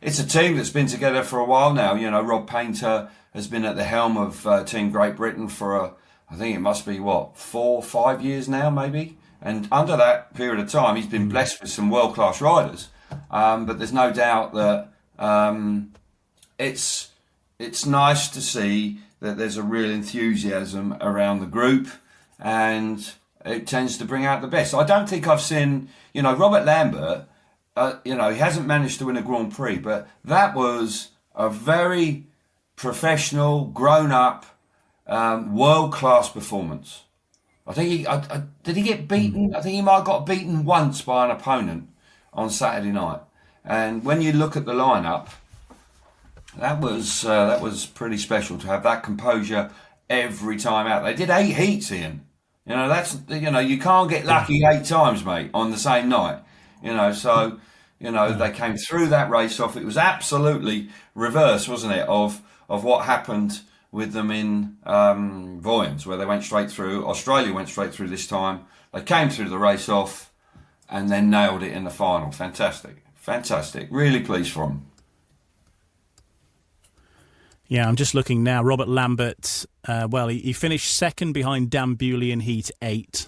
it's a team that's been together for a while now. Rob Painter has been at the helm of Team Great Britain for, I think it must be, 4 or 5 years now, maybe. And under that period of time, he's been blessed with some world-class riders. But there's no doubt that it's nice to see that there's a real enthusiasm around the group, and it tends to bring out the best. I don't think I've seen, Robert Lambert, he hasn't managed to win a Grand Prix, but that was a very professional, grown-up, world-class performance. I think did he get beaten? I think he might have got beaten once by an opponent on Saturday night. And when you look at the lineup, that was pretty special to have that composure every time out. They did 8 heats, Ian. You can't get lucky 8 times, mate, on the same night. They came through that race off. It was absolutely reverse, wasn't it, of what happened with them in Voyens, where they went straight through. Australia went straight through this time. They came through the race off and then nailed it in the final. Fantastic. Really pleased for them. Yeah, I'm just looking now. Robert Lambert, he finished second behind Dan Bewley in Heat 8.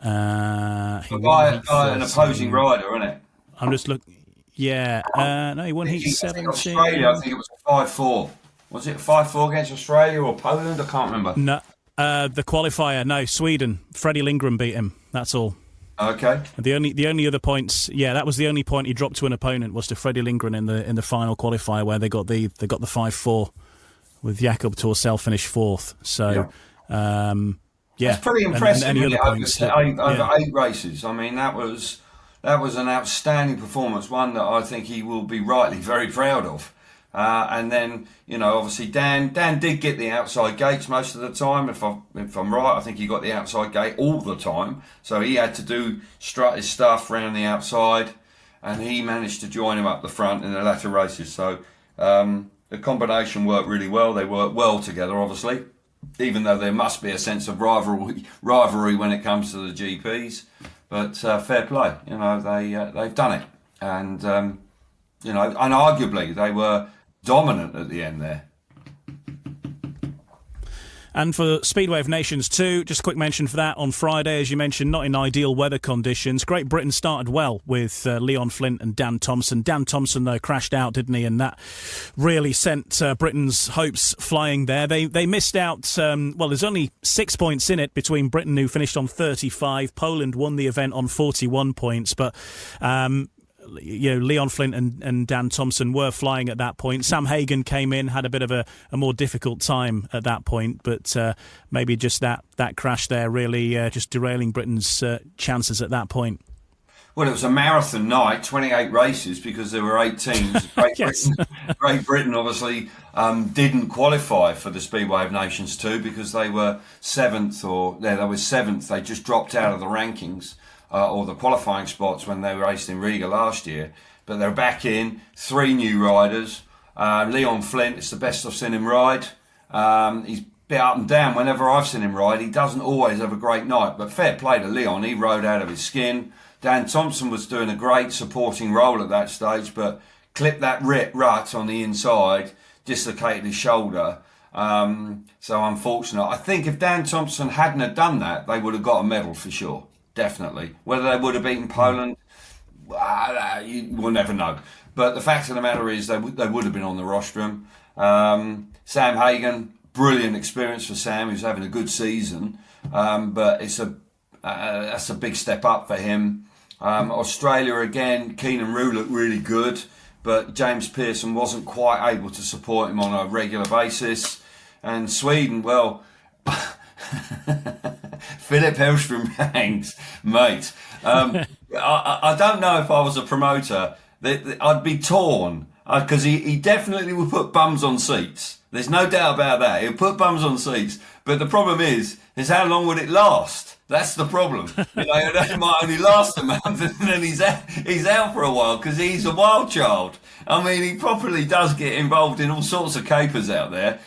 He won heat an 13. opposing rider, isn't it? I'm just looking. Yeah, no, he won heat 17. Australia, I think it was a 5-4. Was it 5-4 against Australia or Poland? I can't remember. No, the qualifier. No, Sweden. Freddie Lindgren beat him. That's all. Okay. The only other points. Yeah, that was the only point he dropped to an opponent was to Freddie Lindgren in the final qualifier where they got the 5-4 with Jakob Torsell finished fourth. So. Yeah. It's pretty impressive. And any other points over 8 races. I mean, that was an outstanding performance, one that I think he will be rightly very proud of. And then, obviously Dan did get the outside gates most of the time. If I'm right, I think he got the outside gate all the time. So he had to strut his stuff round the outside, and he managed to join him up the front in the latter races. So the combination worked really well. They worked well together, obviously, even though there must be a sense of rivalry when it comes to the GPs. But fair play, they've done it, and unarguably they were dominant at the end there. And for Speedway of Nations 2, just a quick mention for that on Friday, as you mentioned, not in ideal weather conditions. Great Britain started well with Leon Flint and Dan Thompson. Dan Thompson, though, crashed out, didn't he? And that really sent Britain's hopes flying there. They missed out, there's only 6 points in it between Britain, who finished on 35. Poland won the event on 41 points, but... Leon Flint and Dan Thompson were flying at that point. Sam Hagan came in, had a bit of a more difficult time at that point, but maybe just that crash there really just derailing Britain's chances at that point. Well, it was a marathon night, 28 races, because there were 8 teams. Great Britain obviously didn't qualify for the Speedway of Nations 2 because they were 7th, they were 7th. They just dropped out of the rankings. Or the qualifying spots when they raced in Riga last year. But they're back in, 3 new riders. Leon Flint, it's the best I've seen him ride. He's a bit up and down whenever I've seen him ride. He doesn't always have a great night, but fair play to Leon. He rode out of his skin. Dan Thompson was doing a great supporting role at that stage, but clipped that rut on the inside, dislocated his shoulder. So unfortunate. I think if Dan Thompson hadn't have done that, they would have got a medal for sure. Definitely. Whether they would have beaten Poland, we'll never know. But the fact of the matter is they would have been on the rostrum. Sam Hagan, brilliant experience for Sam, who's having a good season. But that's a big step up for him. Australia again, Keenan Rue looked really good, but James Pearson wasn't quite able to support him on a regular basis. And Sweden, well... Philip Hellstrom-Bangs, mate. I don't know if I was a promoter, I'd be torn because he definitely would put bums on seats. There's no doubt about that. He'll put bums on seats, but the problem is how long would it last? That's the problem. It might only last a month, and then he's out for a while because he's a wild child. I mean, he properly does get involved in all sorts of capers out there.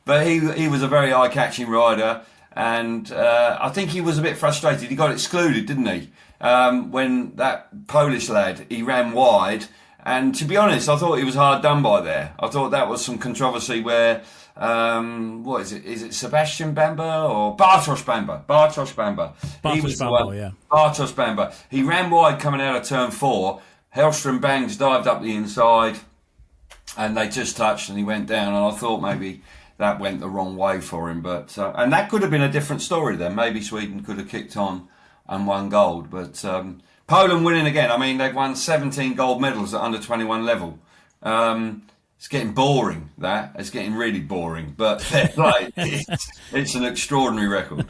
But he was a very eye-catching rider, and I think he was a bit frustrated. He got excluded, didn't he? When that Polish lad, he ran wide, and to be honest, I thought he was hard done by there. I thought that was some controversy where, what is it? Is it Sebastian Bamba or Bartosz Bamba? Bartosz Bamba. Bartosz Bamba. He ran wide coming out of turn 4. Hellstrom-Bangs dived up the inside, and they just touched, and he went down, and I thought maybe... that went the wrong way for him, but and that could have been a different story then. Maybe Sweden could have kicked on and won gold, but Poland winning again. I mean, they've won 17 gold medals at under 21 level. It's getting boring. It's getting really boring, but fair play. It's an extraordinary record.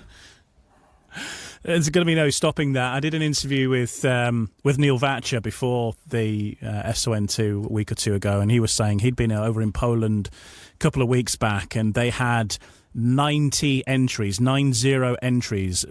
There's going to be no stopping that. I did an interview with Neil Vatcher before the SON2 a week or two ago, and he was saying he'd been over in Poland a couple of weeks back, and they had 90 entries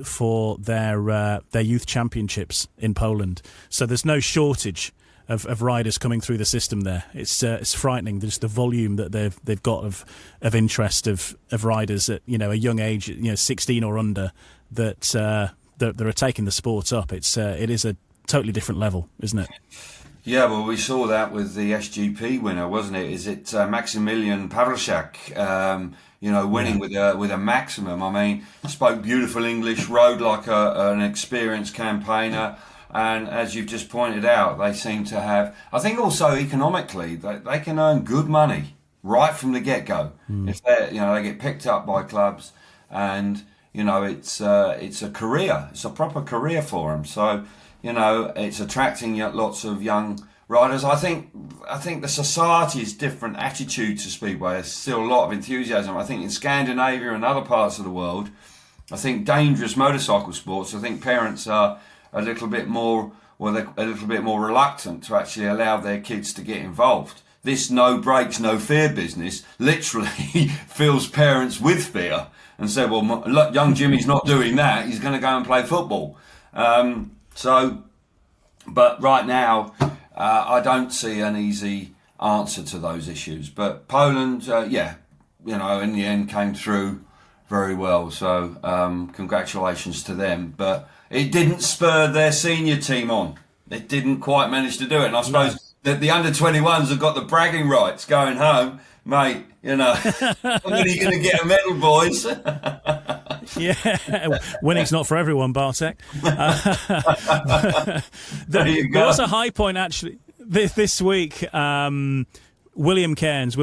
for their youth championships in Poland. So there's no shortage of riders coming through the system there. It's frightening, just the volume that they've got of interest of riders at a young age, 16 or under, that are taking the sport up. It is a totally different level, isn't it? Yeah, well, we saw that with the SGP winner, wasn't it? Is it Maximilian Pavlashak? Winning with a maximum. I mean, spoke beautiful English, rode like an experienced campaigner, and as you've just pointed out, they seem to have. I think also economically, they can earn good money right from the get-go. If they get picked up by clubs, and it's a career. It's a proper career for them. So. It's attracting lots of young riders. I think the society's different attitude to Speedway. There's still a lot of enthusiasm. I think in Scandinavia and other parts of the world, I think dangerous motorcycle sports, I think parents are a little bit more reluctant to actually allow their kids to get involved. This no brakes, no fear business literally fills parents with fear and say, well, look, young Jimmy's not doing that. He's going to go and play football. But right now, I don't see an easy answer to those issues. But Poland, in the end came through very well. So, congratulations to them. But it didn't spur their senior team on. It didn't quite manage to do it. And I suppose that the under-21s have got the bragging rights going home. Mate, when are you going to get a medal, boys? Yeah, winning's not for everyone, Bartek. There was a high point actually this week. Will Cairns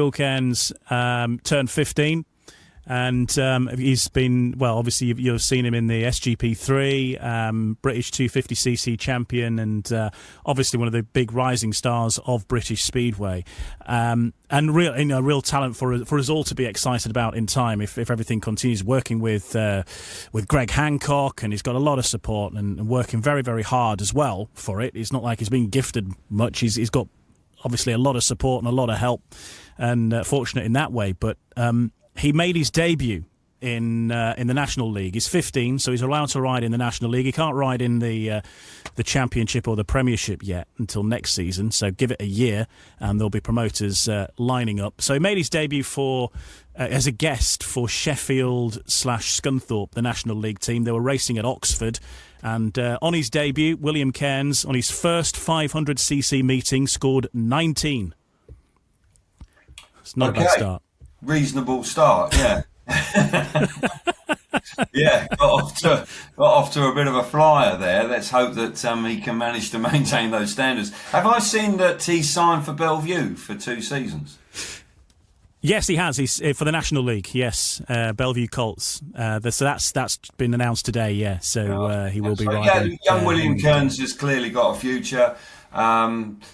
turned 15. And he's been, well, obviously you've seen him in the SGP3, British 250cc champion, and obviously one of the big rising stars of British Speedway. And real talent for us all to be excited about in time if everything continues. Working with Greg Hancock, and he's got a lot of support and working very, very hard as well for it. It's not like he's been gifted much. He's got obviously a lot of support and a lot of help, and fortunate in that way. But he made his debut in the National League. He's 15, so he's allowed to ride in the National League. He can't ride in the Championship or the Premiership yet until next season, so give it a year and there'll be promoters lining up. So he made his debut as a guest for Sheffield/Scunthorpe, the National League team. They were racing at Oxford, and on his debut, William Cairns, on his first 500cc meeting, scored 19. It's not a bad start. Reasonable start, yeah. Yeah, got off to a bit of a flyer there. Let's hope that he can manage to maintain those standards. Have I seen that he signed for Bellevue for 2 seasons? Yes, he has. He's for the National League. Yes, Bellevue Colts. So that's been announced today. Yeah, so he will be riding. Yeah, young William Cairns has clearly got a future.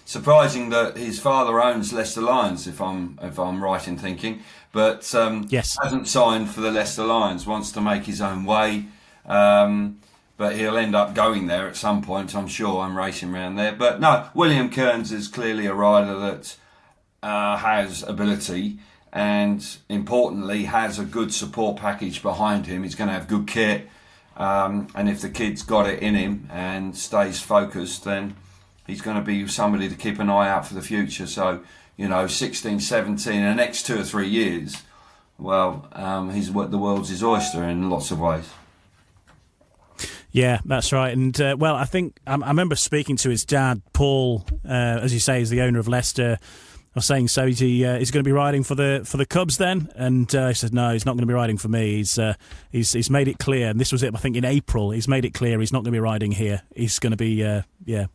Surprising that his father owns Leicester Lions, if I'm right in thinking, but yes, hasn't signed for the Leicester Lions. Wants to make his own way, but he'll end up going there at some point, I'm sure. I'm racing around there, but no, William Cairns is clearly a rider that has ability, and importantly has a good support package behind him. He's going to have good kit, and if the kid's got it in him and stays focused, then he's going to be somebody to keep an eye out for the future. So, 16, 17, in the next 2 or 3 years, well, he's the world's his oyster in lots of ways. Yeah, that's right. And, I think I remember speaking to his dad, Paul, as you say, is the owner of Leicester. I was saying, so is he going to be riding for the Cubs then? And he said, no, he's not going to be riding for me. He's made it clear, and this was it, I think, in April. He's made it clear he's not going to be riding here. He's going to be,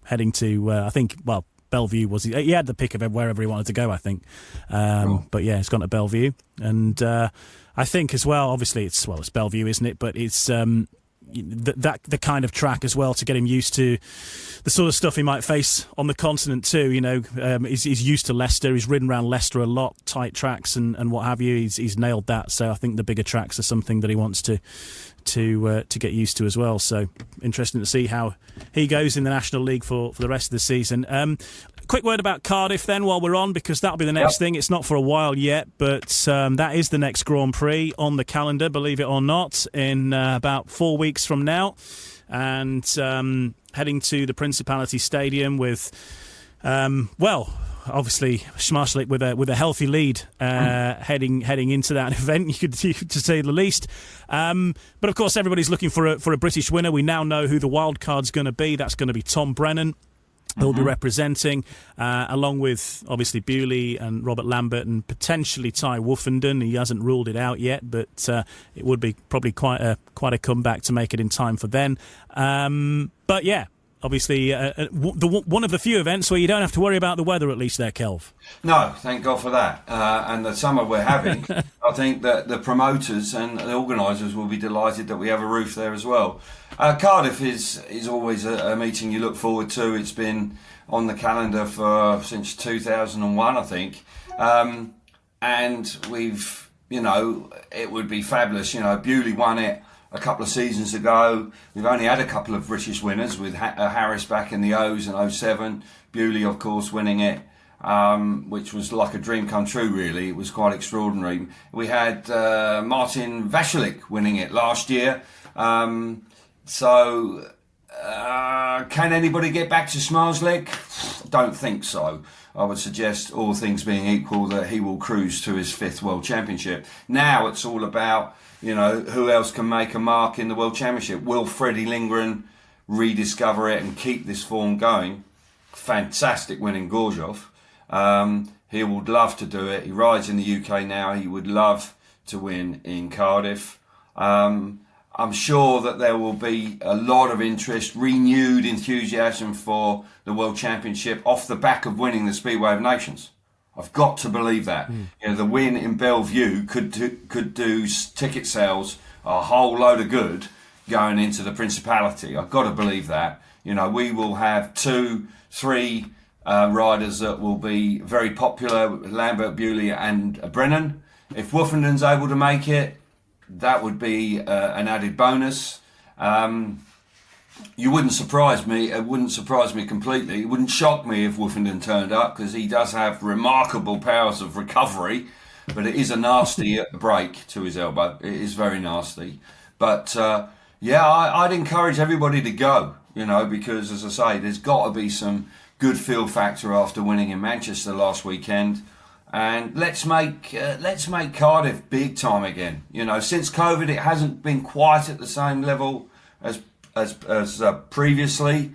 heading to, I think, well, Bellevue was. He had the pick of wherever he wanted to go, I think. But yeah, he's gone to Bellevue. And I think as well, obviously, it's Bellevue, isn't it? But it's the kind of track as well to get him used to the sort of stuff he might face on the continent too. He's used to Leicester. He's ridden around Leicester a lot, tight tracks and what have you. He's nailed that. So I think the bigger tracks are something that he wants to get used to as well. So interesting to see how he goes in the National League for the rest of the season. Quick word about Cardiff then while we're on, because that'll be the next thing. It's not for a while yet, but that is the next Grand Prix on the calendar, believe it or not, in about 4 weeks from now. And heading to the Principality Stadium with, obviously Schmarschlick with a healthy lead heading into that event, you could to say the least. But of course, everybody's looking for a British winner. We now know who the wild card's going to be. That's going to be Tom Brennan. He'll be representing, along with obviously Bewley and Robert Lambert and potentially Ty Woofenden. He hasn't ruled it out yet, but it would be probably quite a comeback to make it in time for then. But yeah, obviously one of the few events where you don't have to worry about the weather, at least there, Kelv. No, thank God for that. And the summer we're having, I think that the promoters and the organisers will be delighted that we have a roof there as well. Cardiff is always a meeting you look forward to. It's been on the calendar since 2001, I think. And it would be fabulous. Bewley won it a couple of seasons ago. We've only had a couple of British winners, with Harris back in the O's in 07. Bewley, of course, winning it, which was like a dream come true, really. It was quite extraordinary. We had Martin Vashalik winning it last year. Can anybody get back to Smarslick? Don't think so. I would suggest, all things being equal, that he will cruise to his 5th World Championship. Now it's all about, who else can make a mark in the World Championship. Will Freddie Lindgren rediscover it and keep this form going? Fantastic win in Gorzów. He would love to do it. He rides in the UK now. He would love to win in Cardiff. I'm sure that there will be a lot of interest, renewed enthusiasm for the World Championship off the back of winning the Speedway of Nations. I've got to believe that. The win in Bellevue could do ticket sales a whole load of good going into the Principality. I've got to believe that. We will have 2-3 riders that will be very popular: Lambert, Bewley, and Brennan. If Woofenden's able to make it, that would be an added bonus. You wouldn't surprise me. It wouldn't surprise me completely. It wouldn't shock me if Woofenden turned up, because he does have remarkable powers of recovery, but it is a nasty break to his elbow. It is very nasty. But I'd encourage everybody to go, because, as I say, there's got to be some good feel factor after winning in Manchester last weekend. And let's make Cardiff big time again. Since COVID, it hasn't been quite at the same level as previously.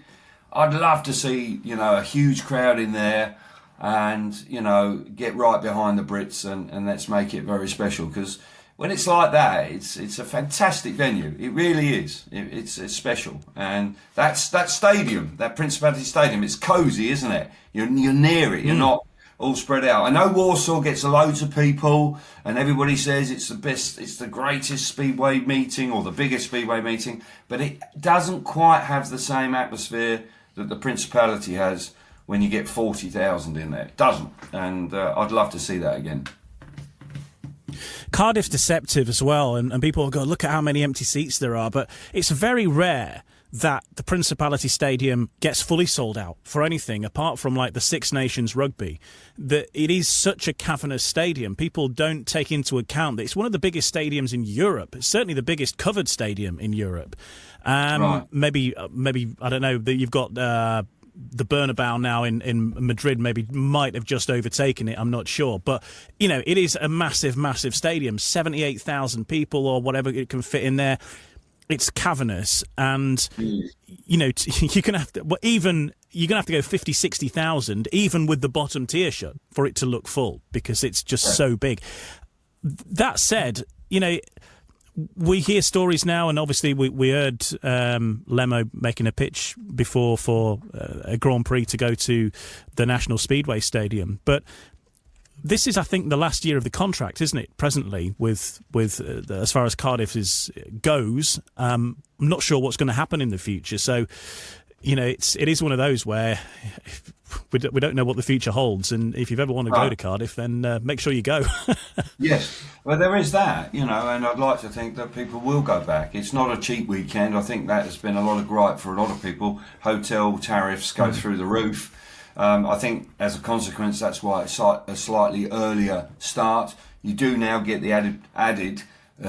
I'd love to see a huge crowd in there, and get right behind the Brits and let's make it very special. Because when it's like that, it's a fantastic venue. It really is. It's special. And that stadium, that Principality Stadium, it's cosy, isn't it? You're near it. You're not all spread out. I know Warsaw gets loads of people, and everybody says it's the best, it's the greatest speedway meeting or the biggest speedway meeting, but it doesn't quite have the same atmosphere that the Principality has when you get 40,000 in there. It doesn't, and I'd love to see that again. Cardiff's deceptive as well, and people go, look at how many empty seats there are, but it's very rare that the Principality Stadium gets fully sold out for anything apart from like the Six Nations rugby. That it is such a cavernous stadium. People don't take into account that it's one of the biggest stadiums in Europe. It's certainly the biggest covered stadium in Europe. Right. Maybe I don't know, that you've got the Bernabeu now in Madrid might have just overtaken it. I'm not sure, but it is a massive stadium. 78,000 people or whatever it can fit in there. It's cavernous, and you're gonna have to go 50, 60,000 even with the bottom tier shut for it to look full, because it's just so big. That said, we hear stories now, and obviously we heard Lemo making a pitch before for a Grand Prix to go to the National Speedway Stadium, but this is, I think, the last year of the contract, isn't it? Presently, with as far as Cardiff goes, I'm not sure what's going to happen in the future. So, it is one of those where we don't know what the future holds. And if you ever want to go to Cardiff, then make sure you go. Yes, well, there is that, and I'd like to think that people will go back. It's not a cheap weekend. I think that has been a lot of gripe for a lot of people. Hotel tariffs go through the roof. I think as a consequence, that's why it's a slightly earlier start. You do now get the added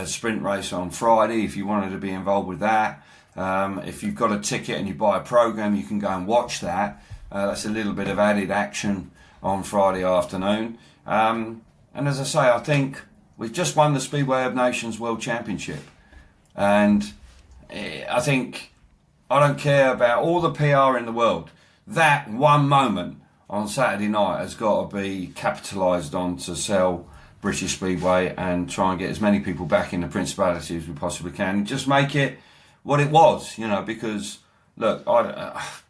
sprint race on Friday if you wanted to be involved with that. If you've got a ticket and you buy a program, you can go and watch that. That's a little bit of added action on Friday afternoon. And as I say, I think we've just won the Speedway of Nations World Championship. And I think I don't care about all the PR in the world. that one moment on Saturday night has got to be capitalised on to sell British Speedway and try and get as many people back in the Principality as we possibly can. Just make it what it was, because, look,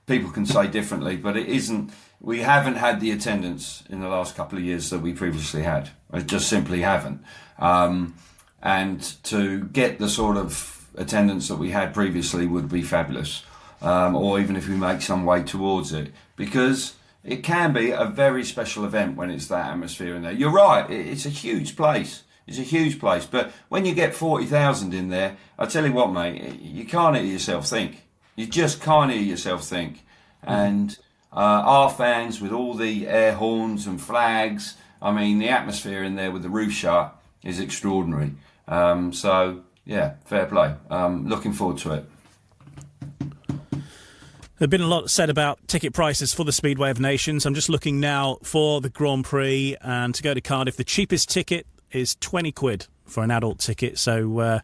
people can say differently, but it isn't. We haven't had the attendance in the last couple of years that we previously had. I just simply haven't. And to get the sort of attendance that we had previously would be fabulous. Or even if we make some way towards it, because it can be a very special event when it's that atmosphere in there. You're right, it's a huge place. It's a huge place. But when you get 40,000 in there, I tell you what, mate, you can't hear yourself think. You just can't hear yourself think. And our fans, with all the air horns and flags, I mean, the atmosphere in there with the roof shut is extraordinary. So, yeah, fair play. Looking forward to it. There's been a lot said about ticket prices for the Speedway of Nations. I'm just looking now for the Grand Prix, and to go to Cardiff, the cheapest ticket is 20 quid for an adult ticket. So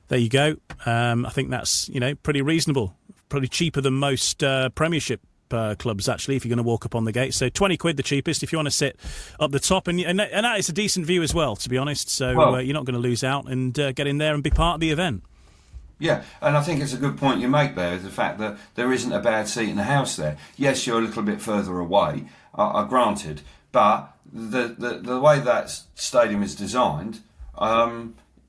there you go. I think that's, pretty reasonable, probably cheaper than most Premiership clubs, actually, if you're going to walk up on the gate. So 20 quid the cheapest if you want to sit up the top, and that is a decent view as well, to be honest. So you're not going to lose out and get in there and be part of the event. Yeah, and I think it's a good point you make there, the fact that there isn't a bad seat in the house there. Yes, you're a little bit further away, granted, but the way that stadium is designed,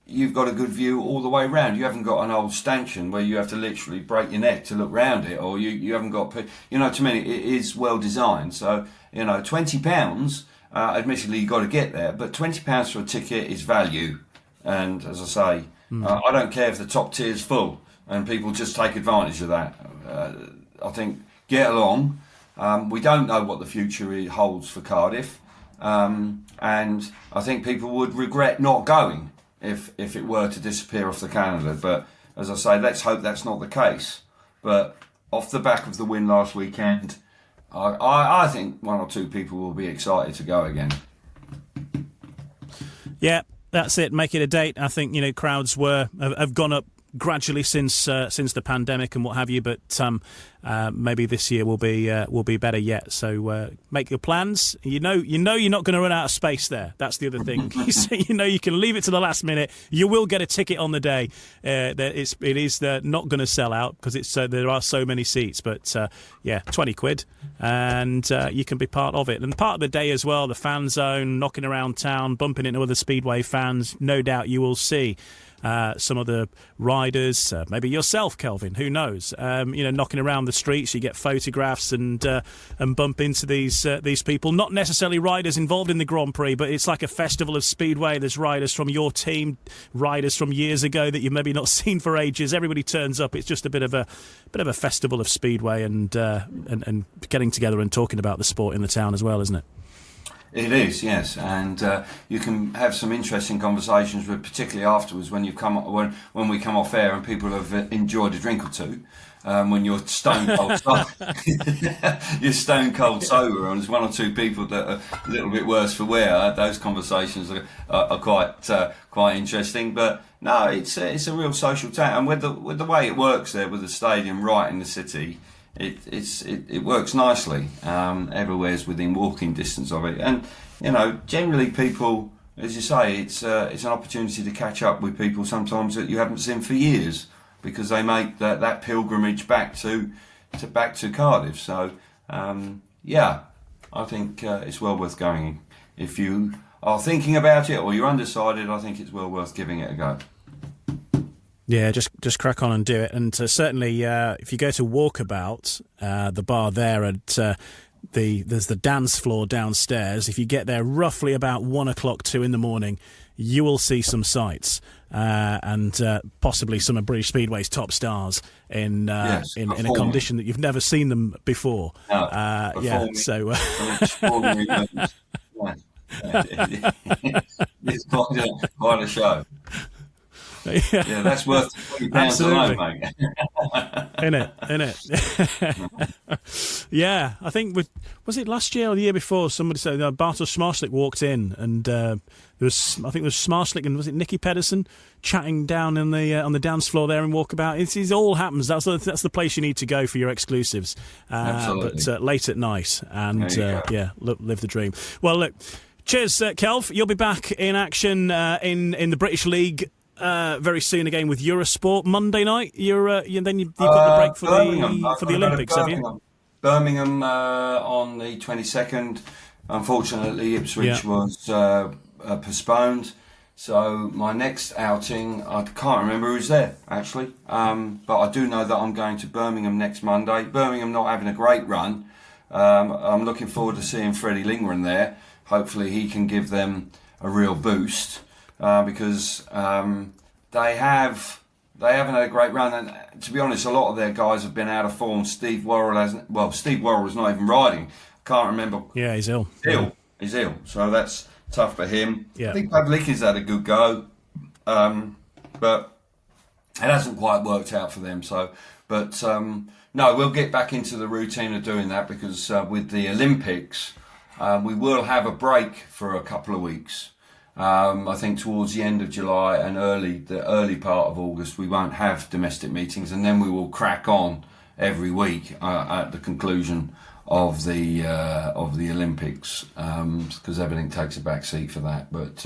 you've got a good view all the way round. You haven't got an old stanchion where you have to literally break your neck to look round it, or you haven't got, to me, it is well designed. So, £20, admittedly you've got to get there, but £20 for a ticket is value. And as I say, I don't care if the top tier's full and people just take advantage of that. I think get along. We don't know what the future holds for Cardiff, and I think people would regret not going if it were to disappear off the calendar. But as I say, let's hope that's not the case. But off the back of the win last weekend, I think one or two people will be excited to go again. Yeah. That's it. Make it a date. I think crowds have gone up gradually since the pandemic and what have you, but maybe this year will be better yet. So make your plans. You know you're not going to run out of space there. That's the other thing. You can leave it to the last minute. You will get a ticket on the day. It is not going to sell out because there are so many seats. But 20 quid, and you can be part of it. And part of the day as well, the fan zone, knocking around town, bumping into other Speedway fans. No doubt you will see some of the riders, maybe yourself, Kelvin, who knows, knocking around the streets. You get photographs and bump into these people, not necessarily riders involved in the Grand Prix, but it's like a festival of Speedway. There's riders from your team, riders from years ago that you've maybe not seen for ages. Everybody turns up. It's just a bit of a festival of Speedway and getting together and talking about the sport in the town as well, isn't it? It is, yes, and you can have some interesting conversations with, particularly afterwards when we come off air and people have enjoyed a drink or two. When you're stone cold, you're stone cold sober, and there's one or two people that are a little bit worse for wear. Those conversations are quite interesting. But no, it's a real social town, and with the way it works there, with the stadium right in the city. It works nicely. Everywhere's within walking distance of it, and generally people, as you say, it's an opportunity to catch up with people sometimes that you haven't seen for years because they make that pilgrimage back to Cardiff. So I think it's well worth going. If you are thinking about it or you're undecided, I think it's well worth giving it a go. Yeah, just crack on and do it. And certainly, if you go to Walkabout, the bar there at there's the dance floor downstairs. If you get there roughly about 1 o'clock, 2 in the morning, you will see some sights and possibly some of British Speedway's top stars in a condition that you've never seen them before. No, so. It's quite a show. Yeah, that's worth £20 alone, mate. Innit? Yeah, I think was it last year or the year before? Somebody said Bartosz Smarslik walked in, and there was Smarslik and was it Nicky Pedersen chatting down on the dance floor there and walkabout. It all happens. That's the place you need to go for your exclusives. Absolutely. But late at night, and live the dream. Well, look. Cheers, Kelv. You'll be back in action in the British League very soon again with Eurosport Monday night. You've got the break for the Olympics, have you? Birmingham on the 22nd. Unfortunately, Ipswich was postponed. So my next outing, I can't remember who's there actually, but I do know that I'm going to Birmingham next Monday. Birmingham not having a great run. I'm looking forward to seeing Freddie Lingren there. Hopefully he can give them a real boost because they haven't had a great run. And to be honest, a lot of their guys have been out of form. Steve Worrell is not even riding. Can't remember. Yeah, he's ill. He's ill. So that's tough for him. Yeah. I think Pavlicki's had a good go, but it hasn't quite worked out for them. No, we'll get back into the routine of doing that because with the Olympics, we will have a break for a couple of weeks. I think towards the end of July and the early part of August, we won't have domestic meetings, and then we will crack on every week at the conclusion of the Olympics because everything takes a back seat for that. But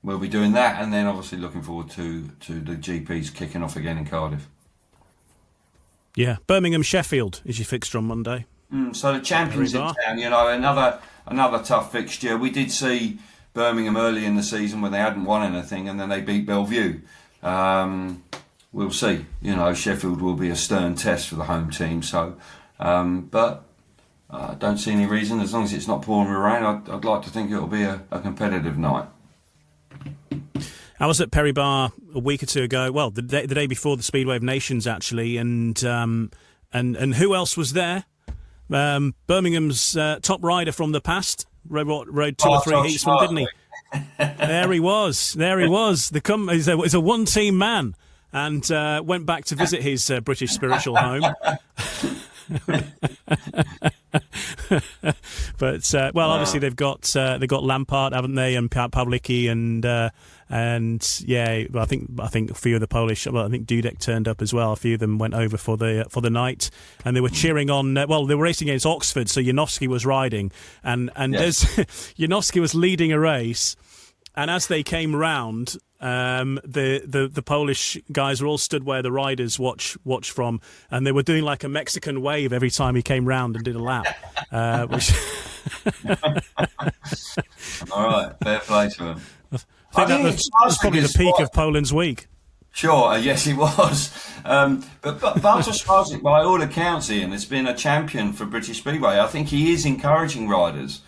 we'll be doing that, and then obviously looking forward to the GPs kicking off again in Cardiff. Yeah, Birmingham Sheffield is your fixture on Monday. So the champions in town, another tough fixture. We did see Birmingham early in the season when they hadn't won anything, and then they beat Bellevue. We'll see. Sheffield will be a stern test for the home team. So, but I don't see any reason, as long as it's not pouring with rain. I'd like to think it'll be a competitive night. I was at Perry Bar a week or two ago. Well, the day before the Speedway of Nations, actually, and who else was there? Birmingham's top rider from the past rode 2 or 3 heats from, didn't he? There he was. He's a one-team man, and went back to visit his British spiritual home. But obviously they've got Lambert, haven't they, and Pawlicki, and I think a few of the Polish. Well, I think Dudek turned up as well. A few of them went over for the night, and they were cheering on. They were racing against Oxford, so Janowski was riding, and yes. As Janowski was leading a race, and as they came round, the Polish guys were all stood where the riders watch from, and they were doing like a Mexican wave every time he came round and did a lap. Which all right, fair play to him. I think that was probably the peak of Poland's week. Sure, yes, he was. But Bartosz Smarslik, by all accounts, Ian, has been a champion for British Speedway. I think he is encouraging riders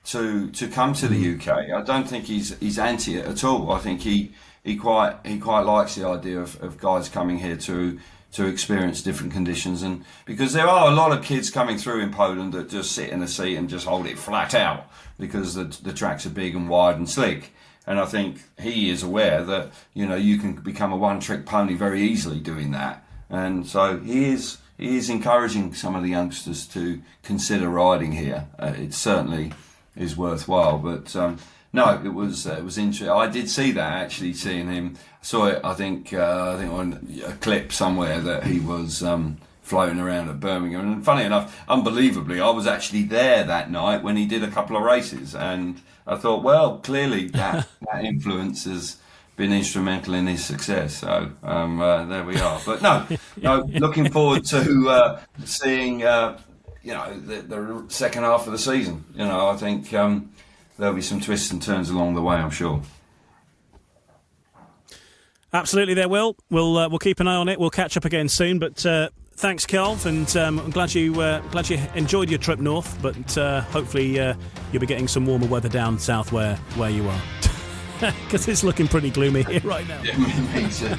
to come to the UK. I don't think he's anti it at all. I think he quite likes the idea of guys coming here to experience different conditions, and because there are a lot of kids coming through in Poland that just sit in a seat and just hold it flat out because the tracks are big and wide and slick. And I think he is aware that you can become a one-trick pony very easily doing that, and so he is encouraging some of the youngsters to consider riding here. It certainly is worthwhile, but no, it was interesting. I did see that, actually, seeing him. I saw it, I think on a clip somewhere that he was floating around at Birmingham. And funny enough, unbelievably, I was actually there that night when he did a couple of races, and I thought, well, clearly that influence has been instrumental in his success. So there we are. But no, looking forward to seeing the second half of the season. I think there'll be some twists and turns along the way, I'm sure. Absolutely, there will. We'll keep an eye on it. We'll catch up again soon. But thanks, Kelv, and I'm glad you enjoyed your trip north. But hopefully you'll be getting some warmer weather down south where you are, because it's looking pretty gloomy here right now. Yeah, me too.